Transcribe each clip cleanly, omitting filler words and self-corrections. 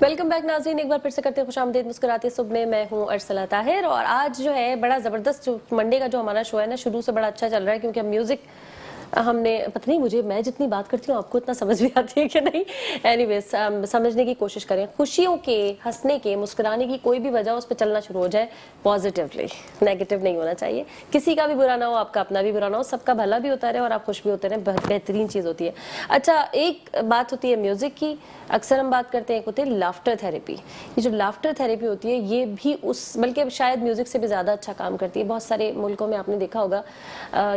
Welcome back नाज़रीन, एक बार फिर से करते हैं खुशामदीद मुस्कुराते सुबह में। मैं हूं अरसला ताहिर और आज जो है बड़ा ज़बरदस्त जो मंडे का जो हमारा शो है ना, शुरू से बड़ा अच्छा चल रहा है क्योंकि हम म्यूज़िक हमने पता नहीं मुझे मैं जितनी बात करती हूँ आपको इतना समझ भी आती है कि नहीं। एनीवेज समझने की कोशिश करें। खुशियों के, हंसने के, मुस्कुराने की कोई भी वजह उस पर चलना शुरू हो जाए पॉजिटिवली, नेगेटिव नहीं होना चाहिए। किसी का भी बुरा ना हो, आपका अपना भी बुरा ना हो, सबका भला भी होता रहे और आप खुश भी होते रहे, बेहतरीन चीज़ होती है। अच्छा, एक बात होती है म्यूज़िक की, अक्सर हम बात करते हैं, एक होती है लाफ्टर थेरेपी। ये जो लाफ्टर थेरेपी होती है ये भी उस बल्कि शायद म्यूज़िक से भी ज़्यादा अच्छा काम करती है। बहुत सारे मुल्कों में आपने देखा होगा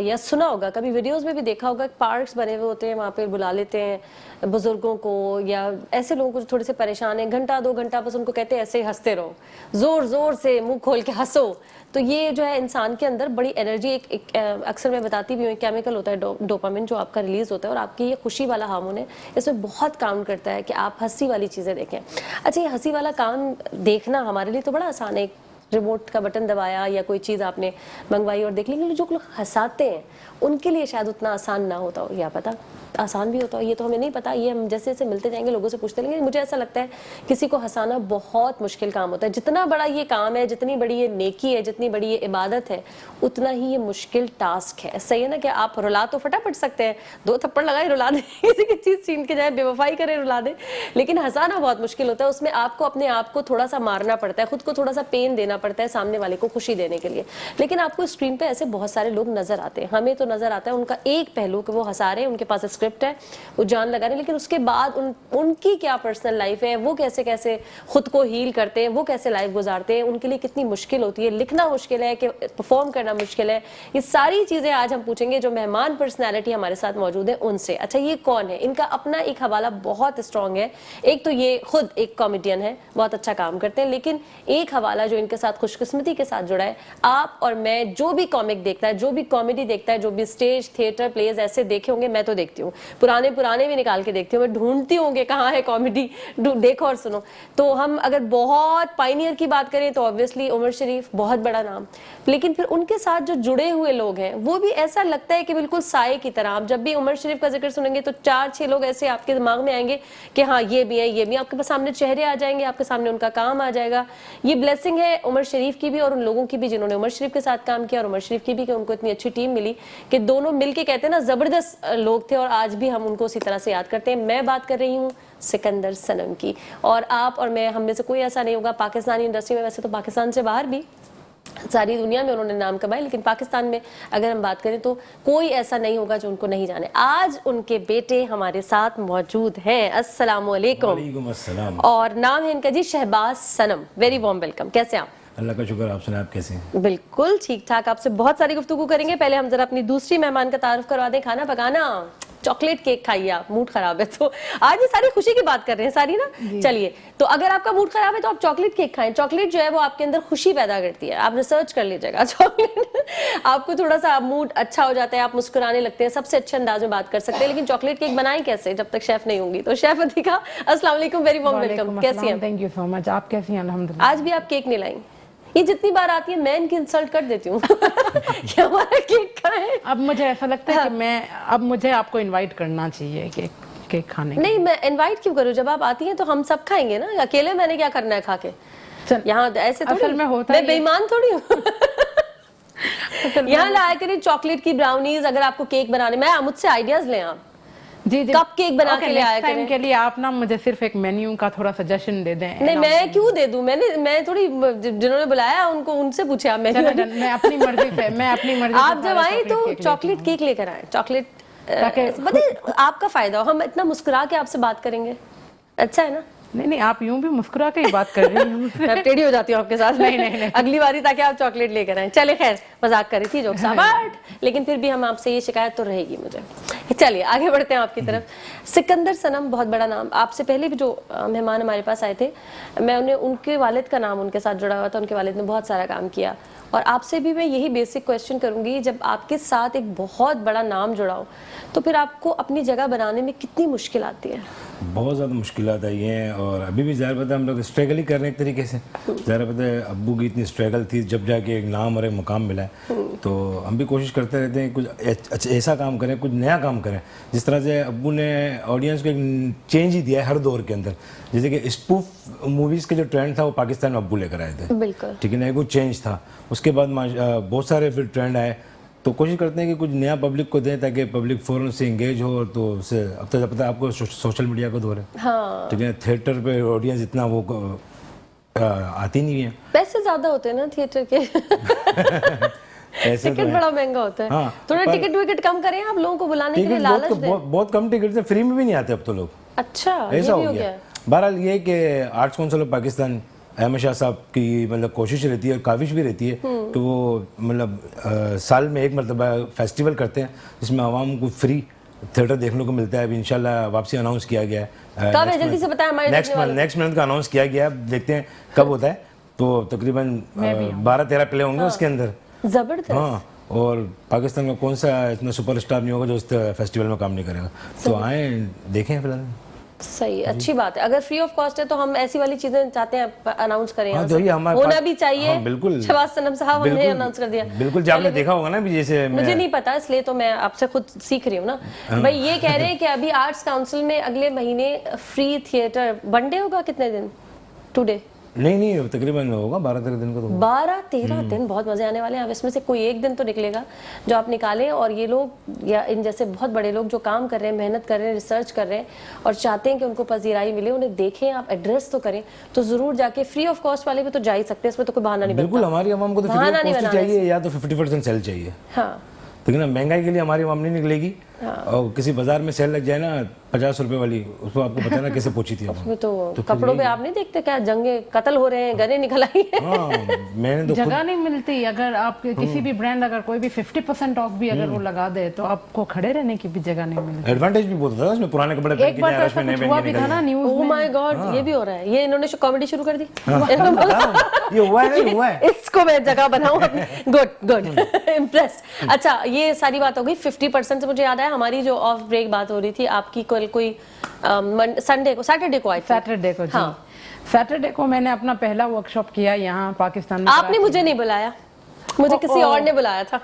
या सुना होगा, कभी वीडियोस में भी देखा होगा, पार्क्स बने हुए होते हैं, वहाँ पे बुला लेते हैं बुजुर्गों को या ऐसे लोगों को जो थोड़े से परेशान हैं, घंटा 2 घंटा बस उनको कहते हैं ऐसे ही हंसते रहो, जोर जोर से मुंह खोल के हंसो। तो ये जो है इंसान के अंदर बड़ी एनर्जी अक्सर मैं बताती भी हूँ, केमिकल होता है डोपामिन जो आपका रिलीज होता है और आपकी ये खुशी वाला हार्मोन है, इसमें बहुत काम करता है कि आप हंसी वाली चीज़ें देखें। अच्छा, ये हंसी वाला काम देखना हमारे लिए तो बड़ा आसान है, रिमोट का बटन दबाया या कोई चीज़ आपने मंगवाई और देख ली। लेकिन जो लोग हंसाते हैं उनके लिए शायद उतना आसान ना होता हो, या पता आसान भी होता हो, ये तो हमें नहीं पता। ये हम जैसे जैसे मिलते जाएंगे लोगों से पूछते रहेंगे। मुझे ऐसा लगता है किसी को हंसाना बहुत मुश्किल काम होता है। जितना बड़ा ये काम है, जितनी बड़ी ये नेकी है, जितनी बड़ी ये इबादत है, उतना ही ये मुश्किल टास्क है। सही है ना कि आप रुला तो फटाफट सकते हैं, 2 थप्पड़ लगाए रुला दें, किसी की चीज़ छीन के जाए, बेवफाई करे रुला दें, लेकिन हंसाना बहुत मुश्किल होता है। उसमें आपको अपने आप को थोड़ा सा मारना पड़ता है, खुद को थोड़ा सा पेन देना पड़ता है सामने वाले को खुशी देने के लिए। लेकिन आपको स्क्रीन पे ऐसे बहुत सारे लोग नजर आते हैं, हमें तो नजर आता है उनका एक पहलू कि वो हंसा रहे हैं, उनके पास स्क्रिप्ट है, वो जान लगा रहे हैं, लेकिन उसके बाद उनकी क्या पर्सनल लाइफ है, वो कैसे कैसे खुद को हील करते हैं, वो कैसे लाइफ गुजारते हैं, उनके लिए कितनी मुश्किल होती है, लिखना मुश्किल है कि परफॉर्म करना मुश्किल है। ये सारी चीजें आज हम पूछेंगे जो मेहमान पर्सनैलिटी हमारे साथ मौजूद है उनसे। अच्छा, ये कौन है? इनका अपना एक हवाला बहुत स्ट्रांग है। एक तो ये खुद एक कॉमेडियन है, बहुत अच्छा काम करते हैं, लेकिन एक हवाला जो इनके साथ खुशकिस्मती के साथ जुड़ा है, आप और मैं जो भी कॉमिक देखता है, जो भी कॉमेडी देखता है, जो भी स्टेज थिएटर प्लेज ऐसे देखे होंगे, मैं तो देखती हूँ, पुराने भी निकाल के देखती हूँ, मैं ढूंढती हूँ कि कहाँ है कॉमेडी, देखो और सुनो। तो हम अगर बहुत पाइनियर की बात करें तो ऑब्वियसली उमर शरीफ बहुत बड़ा नाम, लेकिन फिर उनके साथ जो जुड़े हुए लोग हैं वो भी ऐसा लगता है कि बिल्कुल साए की तरह। आप जब भी उमर शरीफ का जिक्र सुनेंगे तो 4-6 लोग ऐसे आपके दिमाग में आएंगे कि हाँ ये भी है, ये भी, आपके सामने चेहरे आ जाएंगे, आपके सामने उनका काम आ जाएगा। ये ब्लेसिंग है उमर शरीफ की भी और उन लोगों की भी जिन्होंने उमर शरीफ के साथ काम किया, और उमर शरीफ की भी कि उनको इतनी अच्छी टीम मिली कि दोनों मिलके कहते हैं ना जबरदस्त लोग थे, और आज भी हम उनको उसी तरह से याद करते हैं। मैं बात कर रही हूँ सिकंदर सनम की, और आप और मैं, हम में से कोई ऐसा नहीं होगा पाकिस्तानी इंडस्ट्री में, वैसे तो पाकिस्तान से बाहर भी सारी दुनिया में उन्होंने नाम कमाया, लेकिन पाकिस्तान में अगर हम बात करें तो कोई ऐसा नहीं होगा जो उनको नहीं जाने। आज उनके बेटे हमारे साथ मौजूद हैं। अस्सलाम वालेकुम। और नाम है इनका जी Shahbaz Sanam. Very warm welcome. कैसे आप? अल्लाह का शुक्र, आप सुनाए, आप कैसे हैं? बिल्कुल ठीक ठाक। आपसे बहुत सारी गुफ्तगू करेंगे। पहले हम जरा अपनी दूसरी मेहमान का तारुफ करवा दें। खाना पकाना, चॉकलेट केक खाइए आप, मूड खराब है तो आज ये सारी खुशी की बात कर रहे हैं सारी ना। चलिए, तो अगर आपका मूड खराब है तो आप चॉकलेट केक खाएं। चॉकलेट जो है वो आपके अंदर खुशी पैदा करती है, आप रिसर्च कर लीजिएगा। चॉकलेट आपको थोड़ा सा मूड अच्छा हो जाता है, आप मुस्कुराने लगते हैं, सबसे अच्छे अंदाज में बात कर सकते हैं। लेकिन चॉकलेट केक बनाएं कैसे जब तक शेफ नहीं होंगी? तो शेफ अतिका, अस्सलाम वालेकुम, वेरी वार्म वेलकम। कैसी हैं? Thank you so much. आप कैसी हैं? अल्हम्दुलिल्लाह। आज भी आप केक नहीं लाई? ये जितनी बार आती है मैं इनकी इंसल्ट कर देती हूँ कि हमारा केक खाएं। अब मुझे ऐसा लगता है कि अब मुझे आपको इनवाइट करना चाहिए केक खाने के। नहीं, मैं इनवाइट क्यों करूँ? जब आप आती हैं तो हम सब खाएंगे ना, अकेले मैंने क्या करना है खा के? यहाँ ऐसे थोड़ी, मैं बेईमान थोड़ी हूँ। यहाँ लाया करें चॉकलेट की ब्राउनीज, अगर आपको केक बनाने, मैं मुझसे आइडियाज लें आप। जी कप केक बना के ले आया करें। के लिए आप ना मुझे सिर्फ एक मेन्यू का थोड़ा सजेशन दे दें। नहीं, मैं क्यों दे दूं? मैं थोड़ी, जिन्होंने बुलाया उनको उनसे पूछे आप। मैं अपनी मर्जी से आप जब आए तो चॉकलेट केक लेकर आए, चॉकलेट, बताइए आपका फायदा हो, हम इतना मुस्कुरा के आपसे बात करेंगे, अच्छा है ना? नहीं, आप यूं भी मुस्कुरा के ही बात कर रही हैं। मैं टेढ़ी हो जाती हूँ आपके साथ। नहीं, अगली बारी ताकि आप चॉकलेट लेकर आए। चले, खैर मजाक कर रही थी, जोक्स अपार्ट, लेकिन फिर भी हम आपसे ये शिकायत तो रहेगी मुझे। चलिए आगे बढ़ते हैं आपकी तरफ। सिकंदर सनम बहुत बड़ा नाम। आपसे पहले भी जो मेहमान हमारे पास आए थे, मैं उन्हें, उनके वालिद का नाम उनके साथ जुड़ा हुआ था, उनके वालिद ने बहुत सारा काम किया, और आपसे भी मैं यही बेसिक क्वेश्चन करूंगी, जब आपके साथ एक बहुत बड़ा नाम जुड़ा हो तो फिर आपको अपनी जगह बनाने में कितनी मुश्किल आती है? बहुत ज़्यादा मुश्किलात आई हैं और अभी भी ज़ाहिर बात है हम लोग स्ट्रगल ही कर रहे हैं एक तरीके से। ज़ाहिर बात है अब्बू की इतनी स्ट्रगल थी जब जाके एक नाम और एक मुकाम मिला है, तो हम भी कोशिश करते रहते हैं कुछ ऐसा काम करें, कुछ नया काम करें। जिस तरह से अब्बू ने ऑडियंस को एक चेंज ही दिया है हर दौर के अंदर। जैसे कि स्पूफ मूवीज़ के जो ट्रेंड था वो पाकिस्तान में अब्बू लेकर आए थे, बिल्कुल ठीक है ना, एक वो चेंज था। उसके बाद बहुत सारे फिर ट्रेंड आए, तो कोशिश करते हैं कि कुछ नया पब्लिक को दें ताकि पब्लिक फ़ौरन से इंगेज हो। तो उससे अब तक पता है आपको सोशल मीडिया का दौर है, हाँ, ठीक है, थिएटर पे ऑडियंस इतना वो आती नहीं है, पैसे ज्यादा होते हैं ना थिएटर के। ऐसे तो टिकट है। बड़ा महंगा होता है। हाँ, थोड़ा पर- टिकट विकेट कम करें आप लोगों को बुलाने के लिए, टिकट लालच दें। बहुत कम टिकट से फ्री में भी नहीं आते अब तो लोग, अच्छा, ये ऐसा भी हो हो गया। गया। बहरहाल ये कि arts council of Pakistan Ahmad Shah sahab की मतलब कोशिश रहती है और काविश भी रहती है कि वो मतलब साल में एक मरतबा फेस्टिवल करते हैं जिसमें आवाम को फ्री थिएटर देखने को मिलता है। अभी इंशाल्लाह वापसी अनाउंस किया गया है, कब है जल्दी से बताएं हमारे नेक्स्ट मंथ का अनाउंस किया गया है, देखते हैं कब होता है। तो तकरीबन 12-13 प्ले होंगे उसके अंदर। जबरदस्त। हाँ, और पाकिस्तान का कौन सा इतना सुपरस्टार नहीं होगा जो इस फेस्टिवल में काम नहीं करेगा। तो आए देखें फिलहाल। सही, अच्छी बात है। अगर फ्री ऑफ कॉस्ट है तो हम ऐसी वाली चीजें चाहते हैं अनाउंस करें। हाँ, यहाँ तो से। ये हमारे होना पास- भी चाहिए। हाँ, बिल्कुल। शहबाज सनम साहब हमने बिल्कुल, अनाउंस कर दिया। बिल्कुल, जो आपने देखा होगा ना भी, जैसे मुझे नहीं पता इसलिए तो मैं आपसे खुद सीख रही हूँ ना। भाई ये कह रहे हैं कि अभी आर्ट्स काउंसिल में अगले महीने फ्री थिएटर वनडे होगा, कितने दिन? टुडे नहीं तकरीबन होगा 12-13 दिन का तो होगा। 12-13 दिन, बहुत मजे आने वाले हैं। अब इसमें से कोई एक दिन तो निकलेगा जो आप निकालें, और ये लोग या इन जैसे बहुत बड़े लोग जो काम कर रहे हैं, मेहनत कर रहे हैं, रिसर्च कर रहे हैं और चाहते हैं कि उनको पजीराई मिले, उन्हें देखें, आप एड्रेस तो करें, तो जरूर जाके फ्री ऑफ कॉस्ट वाले भी तो जा ही सकते हैं, इसमें तो कोई बहाना नहीं बिल्कुल, बनता। हमारी आवाम को तो फ्री बहाना ऑफ नहीं कॉस्ट बनाना चाहिए या तो 50% सेल चाहिए, हाँ, ठीक है ना। महंगाई के लिए हमारी आवाम नहीं निकलेगी। और किसी बाजार में सेल लग जाए ना 50 रुपए वाली, उसको आपको पता है ना कैसे पहुंची थी आवाम। उसमें तो कपड़ों पे आप नहीं देखते क्या जंगे कत्ल हो रहे हैं, गने निकल आई है। हाँ, मैंने तो खुद जगह नहीं मिलती। अगर आप किसी भी ब्रांड अगर कोई भी 50% ऑफ भी अगर वो लगा दे तो आपको खड़े रहने की भी जगह नहीं मिलती। एडवांटेज भी बहुत होता है उसमें, पुराने कपड़े पहन एक के बार जाए, तो उसमें ऐसा नए कुछ पहन हुआ के भी निकल था ना जाए। न्यूज ओह में। माय गॉड, ये भी हो रहा है। ये इन्होंने कॉमेडी शुरू कर दी। ये हुआ है ना, हुआ है। इसको मैं जगह बनाऊं अपनी। Good impressed. अच्छा, ये सारी बात हो गई 50% से। मुझे याद आया हमारी जो ऑफ ब्रेक बात हो रही थी आपकी, कल कोई सैटरडे को आई थी। सैटरडे को, जी हाँ। सैटरडे को मैंने अपना पहला वर्कशॉप किया यहाँ पाकिस्तान में। आपने मुझे नहीं बुलाया, मुझे किसी और ने बुलाया था।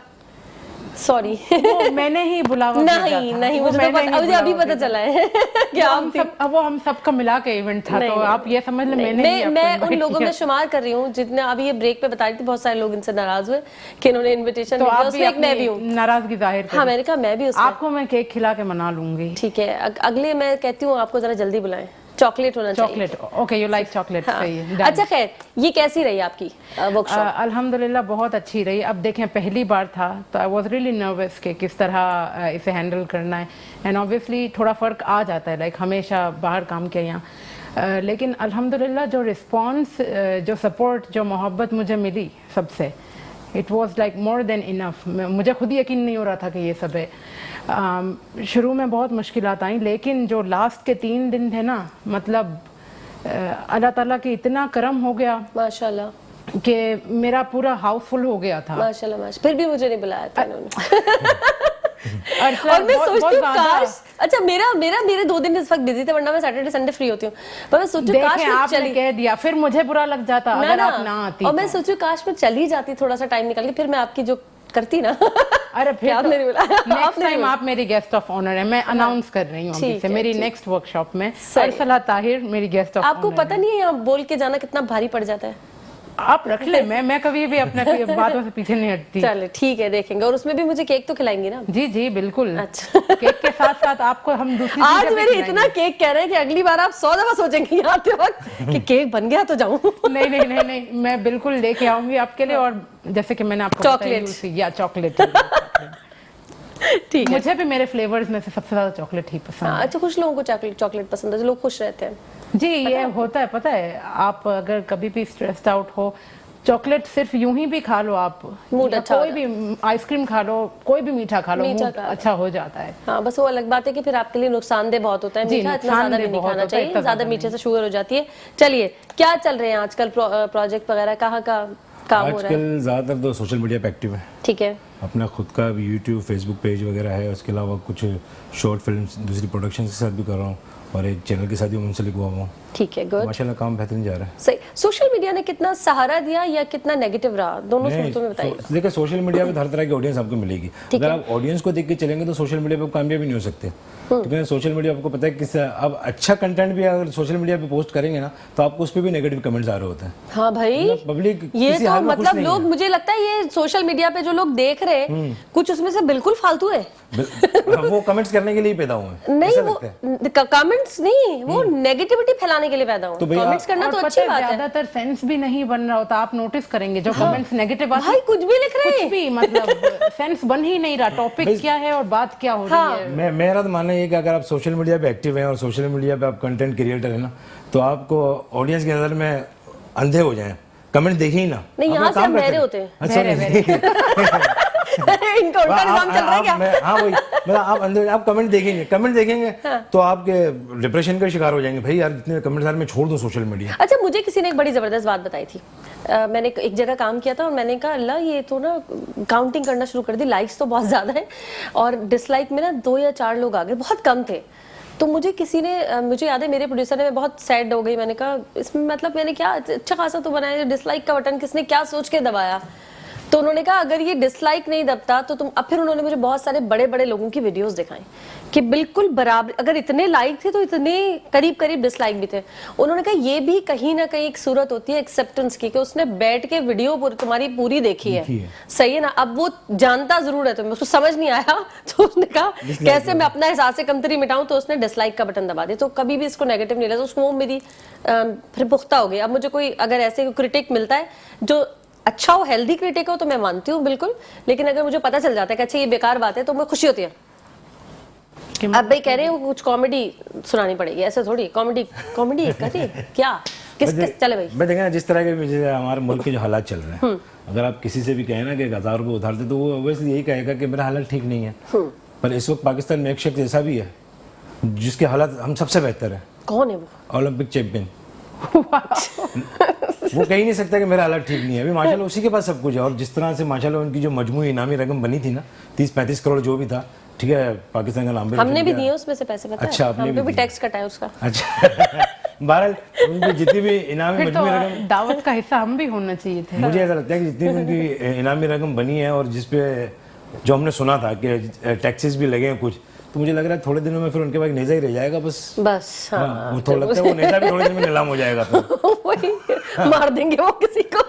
सॉरी। वो मैंने ही बुलावा भेजा था। नहीं, वो मुझे तो मैंने पता, ही मुझे अभी बुलावा पता भेजा। चला है कि वो आप हम सब, वो हम सबका मिला के इवेंट था। नहीं, तो नहीं, आप ये समझ लें मैंने ही आपको मैं उन invite लोगों किया। में शुमार कर रही हूँ जितने अभी ये ब्रेक पे बता रही थी। बहुत सारे लोग इनसे नाराज हुए कि इन्होंने इनविटेशन तो दिया, आप भी उसमें एक मैं भी हूँ। अपनी नाराजगी जाहिर हाँ, मैंने कहा मैं भी उसमें। आपको मैं केक खिला के मना लूंगी। ठीक है, अगले मैं कहती हूँ आपको जरा जल्दी बुलाएं। चॉकलेट होना चाहिए। Chocolate, okay, you like chocolate, सही है, done। अच्छा, खैर, ये कैसी रही आपकी वर्कशॉप? अल्हम्दुलिल्लाह बहुत अच्छी रही। अब देखें, पहली बार था तो आई वाज रियली नर्वस कि किस तरह इसे हैंडल करना है। एंड ऑब्वियसली थोड़ा फ़र्क आ जाता है, लाइक हमेशा बाहर काम किया यहाँ। लेकिन अल्हम्दुलिल्लाह जो रिस्पॉन्स, जो सपोर्ट, जो मोहब्बत मुझे मिली सबसे, it was like more than enough. मुझे खुद ही यकीन नहीं हो रहा था कि ये सब है। शुरू में बहुत मुश्किलात आई, लेकिन जो लास्ट के 3 दिन थे ना, मतलब अल्लाह ताला की इतना करम हो गया माशाल्लाह, कि मेरा पूरा हाउस फुल हो गया था। माशाल्लाह, माशाल्लाह। फिर भी मुझे नहीं बुलाया था इन्होंने। और मैं बहुत- सोचती बहुत हूँ ज़्यादा। काश, अच्छा मेरे 2 दिन इस वक्त बिजी थे, वरना मैं सैटरडे संडे फ्री होती हूँ। पर मैं सोचती हूँ काश देखें, मैं आपने चली, कह दिया, फिर मुझे बुरा लग जाता अगर आप ना आती। और मैं सोचती हूँ काश मैं चली जाती थोड़ा सा टाइम निकाल के, फिर मैं आपकी जो करती ना। अरे फिर आपने नहीं बुलाया। नेक्स्ट आपने नहीं टाइम आप मेरी गेस्ट ऑफ ऑनर है। मैं अनाउंस कर रही हूँ अभी ठीक से है, मेरी ठीक। नेक्स्ट वर्कशॉप में सही। अरसला ताहिर मेरी गेस्ट ऑफ ऑनर। आपको पता नहीं है यहाँ बोल के जाना कितना भारी पड़ जाता है। आप रख ले, मैं कभी भी अपने बातों से पीछे नहीं हटती। चलो ठीक है, देखेंगे। और उसमें भी मुझे केक तो खिलाएंगी ना? जी जी बिल्कुल। अच्छा। केक के साथ साथ आपको हम दूसरी आज चीजें भी मेरे खिलाएंगे। इतना केक कह रहे हैं कि अगली बार आप 100 दफा सोचेंगी आते वक्त कि केक बन गया तो जाऊं। नहीं नहीं नहीं नहीं, मैं बिल्कुल लेके आऊंगी आपके लिए। और जैसे कि मैंने आपको चॉकलेट। या चॉकलेट ठीक है। मुझे भी मेरे फ्लेवर्स में से सबसे ज्यादा चॉकलेट ही पसंद हाँ, अच्छा, कुछ लोगों को चॉकलेट पसंद है, जो लोग खुश रहते हैं। है। जी ये होता है, पता है, आप अगर कभी भी स्ट्रेस्ड आउट हो, चॉकलेट सिर्फ यूं ही भी खा लो आप, मूड या अच्छा कोई भी आइसक्रीम खा लो, कोई भी मीठा खा लो, मीठा मूड खा लो। अच्छा हो जाता है। हाँ, बस वो अलग बात है कि फिर आपके लिए नुकसानदेह बहुत होता है जी, मीठा, इतना ज्यादा भी नुकसानदेह नहीं बहुत खाना होता है, चाहिए, इतना ज्यादा ज्यादा मीठे से शुगर हो जाती है। चलिए, क्या चल रहे हैं आजकल प्रोजेक्ट वगैरह, कहाँ का काम हो रहा है? आजकल ज़्यादातर तो सोशल मीडिया पे एक्टिव है। ठीक है, अपना खुद का भी यूट्यूब फेसबुक पेज वगैरह है, उसके अलावा कुछ शॉर्ट फिल्म्स दूसरी प्रोडक्शन के साथ भी कर रहा हूँ, और एक चैनल के साथ भी मुंसलिक हुआ हूँ। ठीक है, गुड, माशाल्लाह काम बेहतरीन जा रहा है। सही। सोशल मीडिया ने कितना सहारा दिया या कितना नेगेटिव रहा, दोनों नहीं, सूरतों में बताइए। देखिए सोशल मीडिया पे हर तरह की ऑडियंस आपको मिलेगी। अगर आप ऑडियंस को देख के चलेंगे तो सोशल मीडिया पे कामयाब नहीं हो सकते, क्योंकि सोशल मीडिया आपको पता है किस अब अच्छा कंटेंट भी अगर सोशल मीडिया पे पोस्ट करेंगे ना तो आपको उस पर भी नेगेटिव कमेंट्स आ रहे होते हैं। हाँ भाई, पब्लिक ये किसी तो हाल में खुश मतलब नहीं लोग, है। मुझे लगता है ये सोशल मीडिया पे जो लोग देख रहे हैं कुछ उसमें से बिल्कुल फालतू है। वो कमेंट्स करने के लिए ही पैदा हुए हैं, नहीं, ऐसा वो लगता है। कमेंट्स नहीं, वो नेगेटिविटी फैलाने के लिए पैदा हुए। तो भैया, कमेंट्स करना और तो पता अच्छी है, बात है ज्यादातर सेंस भी नहीं बन रहा होता, आप नोटिस करेंगे जो कमेंट्स नेगेटिव आते भाई, कुछ भी लिख रहे कुछ हैं। भी मतलब सेंस बन ही नहीं रहा, टॉपिक क्या है और बात क्या हो रही है। मेरा तो मानना ये है कि अगर आप सोशल मीडिया पे एक्टिव हैं और सोशल मीडिया पे आप कंटेंट क्रिएटर है ना, तो आपको ऑडियंस की नज़र में अंधे हो जाएं, कमेंट देखें ही ना। नहीं, अपना यहाँ से काम हम करते बहरे रहें। होते हैं। अच्छा, इनका उल्टा निजाम चल रहा है क्या? हाँ वही, मतलब आप अंदर आप कमेंट देखेंगे तो आपके डिप्रेशन का शिकार हो जाएंगे। भाई यार जितने कमेंट्स आ रहे मैं छोड़ दूं सोशल मीडिया। अच्छा, मुझे किसी ने एक बड़ी जबरदस्त बात बताई थी। मैंने एक जगह काम किया था और मैंने कहा अल्लाह ये तो ना काउंटिंग करना शुरू कर दी, लाइक्स तो बहुत ज़्यादा है और डिसलाइक में ना 2 या 4 लोग आ गए, बहुत कम थे। तो मुझे किसी ने, मुझे याद है मेरे प्रोड्यूसर ने, मैं बहुत सैड हो गई। मैंने कहा इसमें मतलब मैंने क्या अच्छा खासा तो बनाया, डिसलाइक का बटन किसने क्या सोच के दबाया? तो उन्होंने कहा अगर ये डिसलाइक नहीं दबता तो तुम, अब फिर उन्होंने मुझे बहुत सारे बड़े बड़े लोगों की वीडियोस दिखाई कि बिल्कुल बराबर, अगर इतने लाइक थे तो इतने करीब करीब डिसलाइक भी थे। उन्होंने कहा ये भी कहीं ना कहीं एक सूरत होती है एक्सेप्टेंस की, कि उसने बैठ के वीडियो तुम्हारी पूरी देखी है, सही है ना। अब वो जानता जरूर है तुम्हें, उसको समझ नहीं आया तो उसने कहा कैसे मैं अपना एहसास कमतरी मिटाऊं, तो उसने डिसलाइक का बटन दबा दिया। तो कभी भी इसको नेगेटिव नहीं लगा, तो उसको वो मेरी फिर पुख्ता हो गई। अब मुझे कोई अगर ऐसे क्रिटिक मिलता है जो अच्छा हो, हेल्दी क्रिटिक हो, तो मैं मानती हूँ बिल्कुल, लेकिन अगर मुझे पता चल जाता है कि अच्छा ये बेकार बात है तो मैं खुशी होती है। अब भाई कह रहे हो कुछ कॉमेडी सुनानी पड़ेगी, ऐसे थोड़ी कॉमेडी करे क्या किस चले भाई। मैं देखा जिस तरह के हमारे मुल्क के जो हालात चल रहे हैं, अगर आप किसी से भी कहें ना कि 1000 रुपये उधार दे तो वो वैसे यही कहेगा कि मेरा हालत ठीक नहीं है। पर इस वक्त पाकिस्तान में एक शख्स ऐसा भी है जिसके हालात हम सबसे बेहतर है। कौन है वो? Olympic champion. वो कह ही नहीं सकता कि मेरा हालत ठीक नहीं है। अभी माशाल्लाह उसी के पास सब कुछ है, और जिस तरह से माशाल्लाह उनकी जो मजमूई इनामी रकम बनी थी ना 30-35 करोड़ जो भी था, ठीक है, पाकिस्तान का नाम भी हमने भी दिए उसमें से पैसे, पता अच्छा, है? आपने हमने भी भी टैक्स कटा है उसका। अच्छा बहरहाल उनकी जितनी भी इनामी फिर तो मजमूई रकम, दावत का हिस्सा हम भी होना चाहिए थे। मुझे ऐसा लगता है कि जितनी भी उनकी इनामी रकम बनी है और जिसपे जो हमने सुना था कि टैक्सेस भी लगे हैं कुछ, तो मुझे लग रहा है थोड़े दिनों में फिर उनके पास नेजा ही रह जाएगा बस। हाँ, वो थोड़ा लगता है वो नेजा भी थोड़े दिन में नीलाम हो जाएगा तो वही मार देंगे वो किसी को।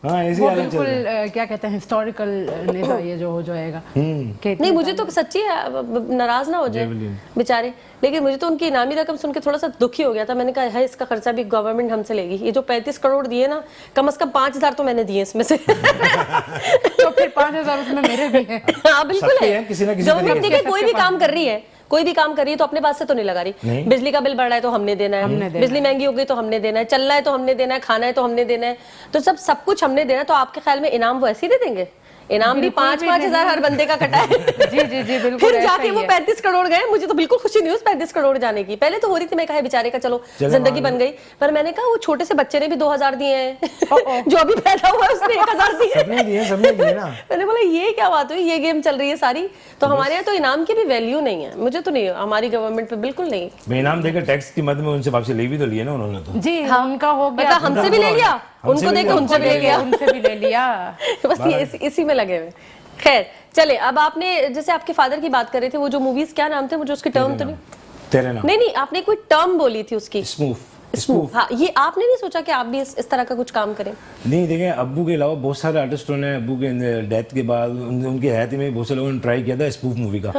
हाँ ऐसी वो हालत चल बिल्कुल रही है। क्या कहते हैं हिस्टोरिकल नेता ये जो हो जाएगा। नहीं, मुझे तो सच्ची नाराज ना हो जाए बेचारे, लेकिन मुझे तो उनकी इनामी रकम सुन के थोड़ा सा दुखी हो गया था। मैंने कहा है इसका खर्चा भी गवर्नमेंट हमसे लेगी। ये जो 35 करोड़ दिए ना, कम से कम 5000 तो मैंने दिए इसमें से। तो फिर 5000 उसमें मेरे भी है। हाँ बिल्कुल सबके है, हैं, किसी ना किसी गवर्नमेंट तरीके कोई भी काम कर रही है, कोई भी काम कर रही है तो अपने पास से तो नहीं लगा रही। बिजली का बिल बढ़ रहा है तो हमने देना है, बिजली महंगी हो गई तो हमने देना है, चल रहा है तो हमने देना है, खाना है तो हमने देना है, तो सब कुछ हमने देना है। तो आपके ख्याल में इनाम वो ऐसे ही दे देंगे? इनाम भी 5-5 हजार हर बंदे का कटा है। जी जी जी बिल्कुल। फिर जाके वो 35 करोड़ गए। मुझे तो बिल्कुल खुशी नहीं उस 35 करोड़ जाने की। पहले तो हो रही थी, मैं कहा बेचारे का चलो जिंदगी बन गई, पर मैंने कहा वो छोटे से बच्चे ने भी 2000 दिए हैं, जो अभी पैदा हुआ है उसने 1000 दिए। सबने दिए ना। मैंने बोला ये क्या बात हुई, ये गेम चल रही है सारी। तो हमारे यहाँ तो इनाम की भी वैल्यू नहीं है, मुझे तो नहीं, हमारी गवर्नमेंट पे बिल्कुल नहीं। मैं इनाम देकर टैक्स की मद में उनसे वापसी ले भी तो लिए ना उन्होंने तो। जी उनका हो गया, मतलब हमसे भी ले लिया, उनको देख के उनसे भी ले लिया, उनसे भी ले लिया। बस इसी में लगे हुए। खैर चले, अब आपने जैसे आपके फादर की बात कर रहे थे, वो जो मूवीज क्या नाम थे, मुझे उसकी टर्म तो नहीं, तेरे नाम नहीं आपने कोई टर्म बोली थी उसकी, स्पूफ। हाँ, ये आपने नहीं सोचा कि आप भी इस तरह का कुछ काम करें? नहीं देखें, अब्बू के अलावा बहुत सारे आर्टिस्टों ने अब्बू के डेथ के बाद उनकी हयाती में बहुत से लोगों ने ट्राई किया था स्पूफ मूवी का,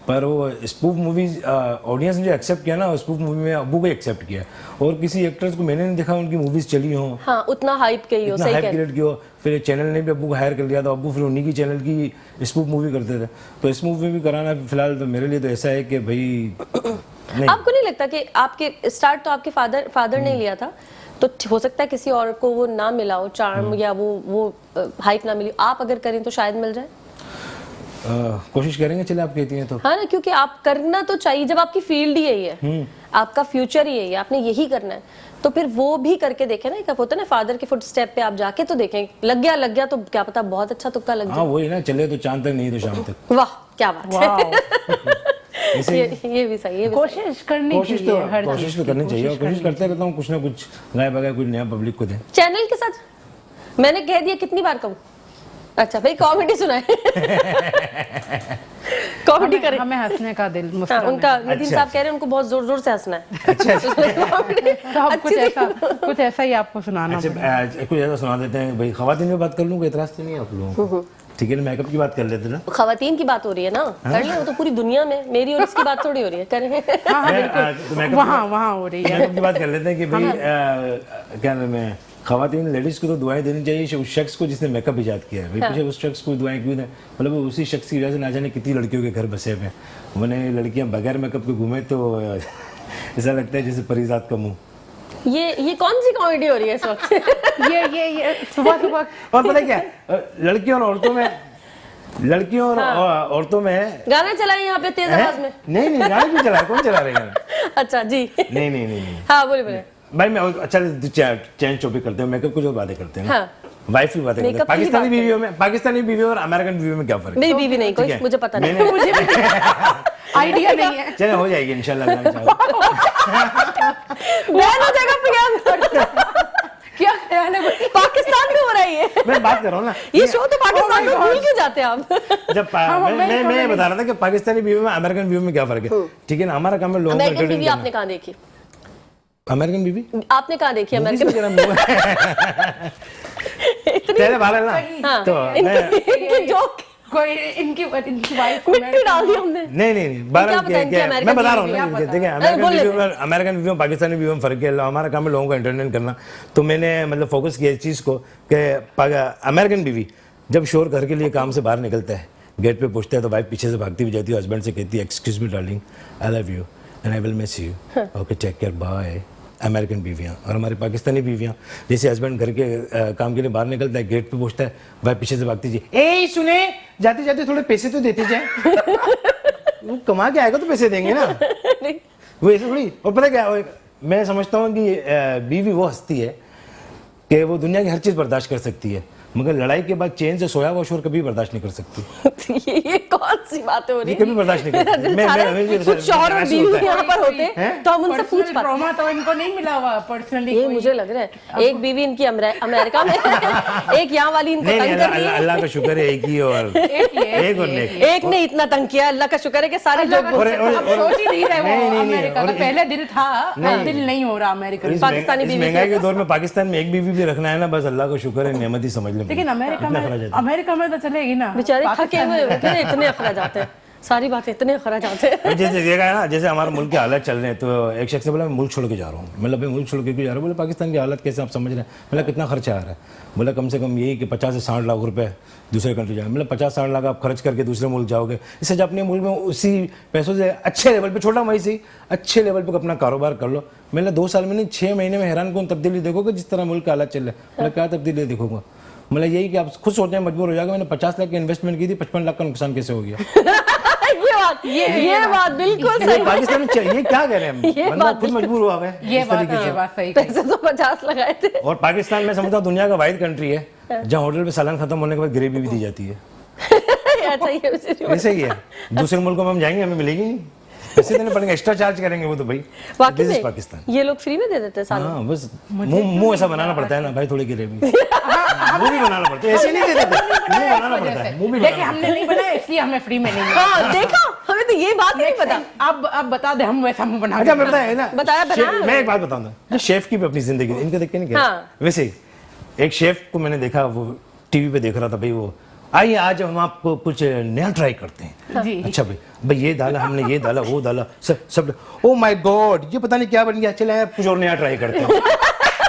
पर वो स्पूफ मूवीज ऑडियंस ने जो एक्सेप्ट किया ना, स्पूफ मूवी में अब्बू को एक्सेप्ट किया, और किसी एक्टर्स को मैंने नहीं देखा उनकी मूवीज चली हो, हाँ, उतना हाइप की हो, सही हाइप क्रिएट की हो। फिर चैनल ने भी अब्बू को हायर कर लिया था, अब्बू फिर उन्हीं की चैनल की स्पूफ मूवी करते थे। तो स्पूफ मूवी कराना फिलहाल तो मेरे लिए तो ऐसा है कि भाई नहीं। आपको नहीं लगता कि आपके स्टार्ट तो आपके फादर ने लिया था, तो हो सकता है किसी और को वो ना मिला हो चार्म, या वो हाइप ना मिली, आप अगर करें तो शायद मिल जाए? कोशिश करेंगे, चले आप कहती हैं तो। हाँ ना, क्योंकि आप करना तो चाहिए, जब आपकी फील्ड ही यही है, आपका फ्यूचर ही यही है, आपने यही करना है, तो फिर वो भी करके देखें ना। एक होता है ना फादर के फुट स्टेप पे आप जाके तो देखें, लग गया तो क्या पता बहुत अच्छा तुक्का लग जाए। हाँ वही ना, चले तो चांद तक, नहीं तो शाम तक। वाह क्या बात है। ये भी सही है। कोशिश करनी चाहिए हर कोशिश चीज़ तो की, करनी चाहिए और कोशिश करते रहता हूँ कुछ ना कुछ गाय बगाए कुछ नया पब्लिक को दे। चैनल के साथ मैंने कह दिया कितनी बार कहूँ। अच्छा भाई कॉमेडी सुनाए कॉमेडी करें। हमें हंसने का दिल हाँ, मुस्कुराने उनका का। नितिन साहब कह रहे हैं उनको बहुत जोर जोर से हंसना है। तो अब कुछ ऐसा ही आपको सुनाना पड़ेगा। अच्छा कुछ ऐसा सुना देते हैं भाई। खवातीन में बात कर लूँ कोई इतराज तो नहीं है आप लोगों को? ठीक है ना, मेकअप की बात कर लेते ना। खवातीन की बात हो रही है ना, कर ले। वो तो पूरी दुनिया में मेरी और इसकी बात थोड़ी हो रही है, करें। हाँ बिल्कुल, वहाँ हो रही है। मेकअप की बात कर लेते हैं कि भाई क्या नाम है, खवातीन लेडीज को तो दुआएं देनी चाहिए उस शख्स को जिसने मेकअप इजाद किया है। भाई पीछे उस शख्स को दुआएं क्यों दें? मतलब उसी शख्स की वजह से ना जाने कितनी लड़कियों के घर बसे हुए हैं। मैंने लड़कियां बगैर मेकअप के घूमे तो ऐसा लगता है जैसे परिजात का मुंह। ये कौन सी कॉमेडी हो रही है इस वक्त? ये सुबह सुबह। और पता है क्या, लड़कियों और औरतों में औरतों में गाना चलाए यहाँ पे तेज आवाज में। नहीं गाना क्यों चला है? कौन चला रहे हैं? अच्छा जी। नहीं हाँ बोले भाई मैं अच्छा चेंज टॉपिक करते हैं। मेकअप की जो बातें करते हैं ना, हाँ। वाइफ की बातें करते हैं। पाकिस्तानी बीवियों और अमेरिकन बीवियों में क्या फर्क है? मेरी बीवी नहीं कोई, मुझे पता नहीं। मुझे आइडिया नहीं है। चलो हो जाएगी इंशाल्लाह। बैन हो जाएगा प्रिया। क्या ख्याल है? पाकिस्तान में हो रहा है ये। मैं बात कर रहा हूँ ना, ये शो तो पाकिस्तान में भूल क्यों जाते हैं आप? जब मैं बता रहा था कि पाकिस्तानी बीवी में अमेरिकन बीवी में क्या फर्क है। ठीक है ना, हमारा काम है लोगों को अमेरिकन बीवी एंटरटेन आपने कहाँ देखी? अमेरिकन बीवी आपने कहाँ देखी अमेरिकन? तेरे बाल है ना, हाँ, तो इनकी जोक कोई इनकी वाइफ मिट्टी डाल दी हमने। नहीं क्या पता इनकी अमेरिकन मैं बता रहा हूँ बीवी ना, क्या देखिए अमेरिकन बीवी में पाकिस्तानी बीवी में फर्क है। हमारा काम है लोगों को एंटरटेन करना। तो मैंने मतलब फोकस किया इस चीज़ को कि अमेरिकन बीवी जब शोर घर के लिए काम से बाहर निकलता है, गेट पे पूछता है तो वाइफ पीछे से भागती हुई जाती है, हस्बैंड से कहती है excuse me darling, I love you and I will miss you, okay take care bye. American बीवियाँ। और हमारी पाकिस्तानी बीवियाँ, जैसे हस्बैंड घर के काम के लिए बाहर निकलता है, गेट पे पूछता है, भाई पीछे से भागती जी, ए सुने जाते जाते थोड़े पैसे तो देते जाए। वो कमा के आएगा तो पैसे देंगे ना, वो ऐसे थोड़ी। और पता क्या, मैं समझता हूँ कि बीवी वो हस्ती है कि वो दुनिया की हर चीज़ बर्दाश्त कर सकती है, मगर लड़ाई के बाद चैन से सोया हुआ शोर कभी बर्दाश्त नहीं कर सकती। ये कौन सी बातें हो रही है? कभी बर्दाश्त नहीं कर सकती। कुछ शौहर और बीवी यहाँ पर होते तो हम उनसे पूछ पाते। ट्रॉमा तो इनको नहीं मिला हुआ पर्सनली। ये मुझे लग रहा है एक बीवी इनकी अमेरिका में, एक यहाँ वाली इनको तंग कर रही है। अल्लाह का शुक्र है एक ही और एक ने इतना तंग किया, अल्लाह का शुक्र है कि सारे लोग सोच ही नहीं रहे वो अमेरिका का पहले दिल था, अब दिल नहीं हो रहा अमेरिका। पाकिस्तानी बीवी महंगाई के दौर में पाकिस्तान में एक बीवी भी रखना है ना, बस अल्लाह का शुक्र है, नेमत ही समझ ले। लेकिन अमेरिका में तो चलेगी ना, बेचारे थके हुए इतने अखराज आते हैं, सारी बातें इतने अखराज आते हैं। जैसे देखा है ना, जैसे हमारे मुल्क के हालात चल रहे हैं, तो एक शख्स ने बोला मैं मुल्क छोड़ के जा रहा हूँ। मतलब मैं मुल्क छोड़ के क्यों जा रहा हूँ? बोले पाकिस्तान की हालत कैसे आप समझ रहे हैं? मतलब कितना खर्चा आ रहा है? बोला कम से कम यही कि 50 से 60 लाख रुपए दूसरे कंट्री जाए। मतलब 50-60 लाख आप खर्च करके दूसरे मुल्क जाओगे, इससे जब अपने मुल्क में उसी पैसों से अच्छे लेवल पे, छोटा वही से अच्छे लेवल पे अपना कारोबार कर लो। मैंने 2 साल में नहीं 6 महीने में हैरान कौन तब्दीली देखोगे जिस तरह मुल्क का हालत चल रहा है। मतलब क्या तब्दीली देखोगे? मतलब यही कि आप खुद सोचने में मजबूर हो जाएगा। मैंने 50 लाख की इन्वेस्टमेंट की थी, 55 लाख का नुकसान कैसे हो गया? ये बात बिल्कुल सही। पाकिस्तान में ये क्या कह रहे हैं? बंदा खुद मजबूर हुआ है। ये बात सही। पैसे तो 50 लगाए थे। और पाकिस्तान में समझता हूँ दुनिया का वाहिद कंट्री है जहाँ होटल पे सालन खत्म होने के बाद ग्रेवी भी दी जाती है। ऐसे ही है। दूसरे मुल्कों में हम जाएंगे हमें मिलेगी नहीं, पैसे देने पड़ेंगे, एक्स्ट्रा चार्ज करेंगे वो तो भाई। वाकई में पाकिस्तान ये लोग फ्री में दे देते हैं सालन। हाँ बस मुंह ऐसा बनाना पड़ता है ना भाई, थोड़ी ग्रेवी मुंह भी बनाना पड़ता है, ऐसे नहीं दे देते, मुंह बनाना पड़ता है। मुंह भी देखिए हमने नहीं बनाया इसलिए हमें फ्री में नहीं मिला। हाँ देखा, हमें तो ये बात नहीं पता। अब बता दे, हम वैसा मुंह बना। अच्छा बताया ना, बताया मैं एक बात बताऊंगा, जो शेफ की भी अपनी जिंदगी इनका देख के नहीं कह वैसे एक शेफ को मैंने देखा, वो टीवी पे देख रहा था भाई, वो आइए आज हम आपको कुछ नया ट्राई करते हैं। जी। अच्छा भाई ये डाला हमने, ये डाला वो डाला, सब ओ माय गॉड ये पता नहीं क्या बन गया, चले यार कुछ और नया ट्राई करते हैं।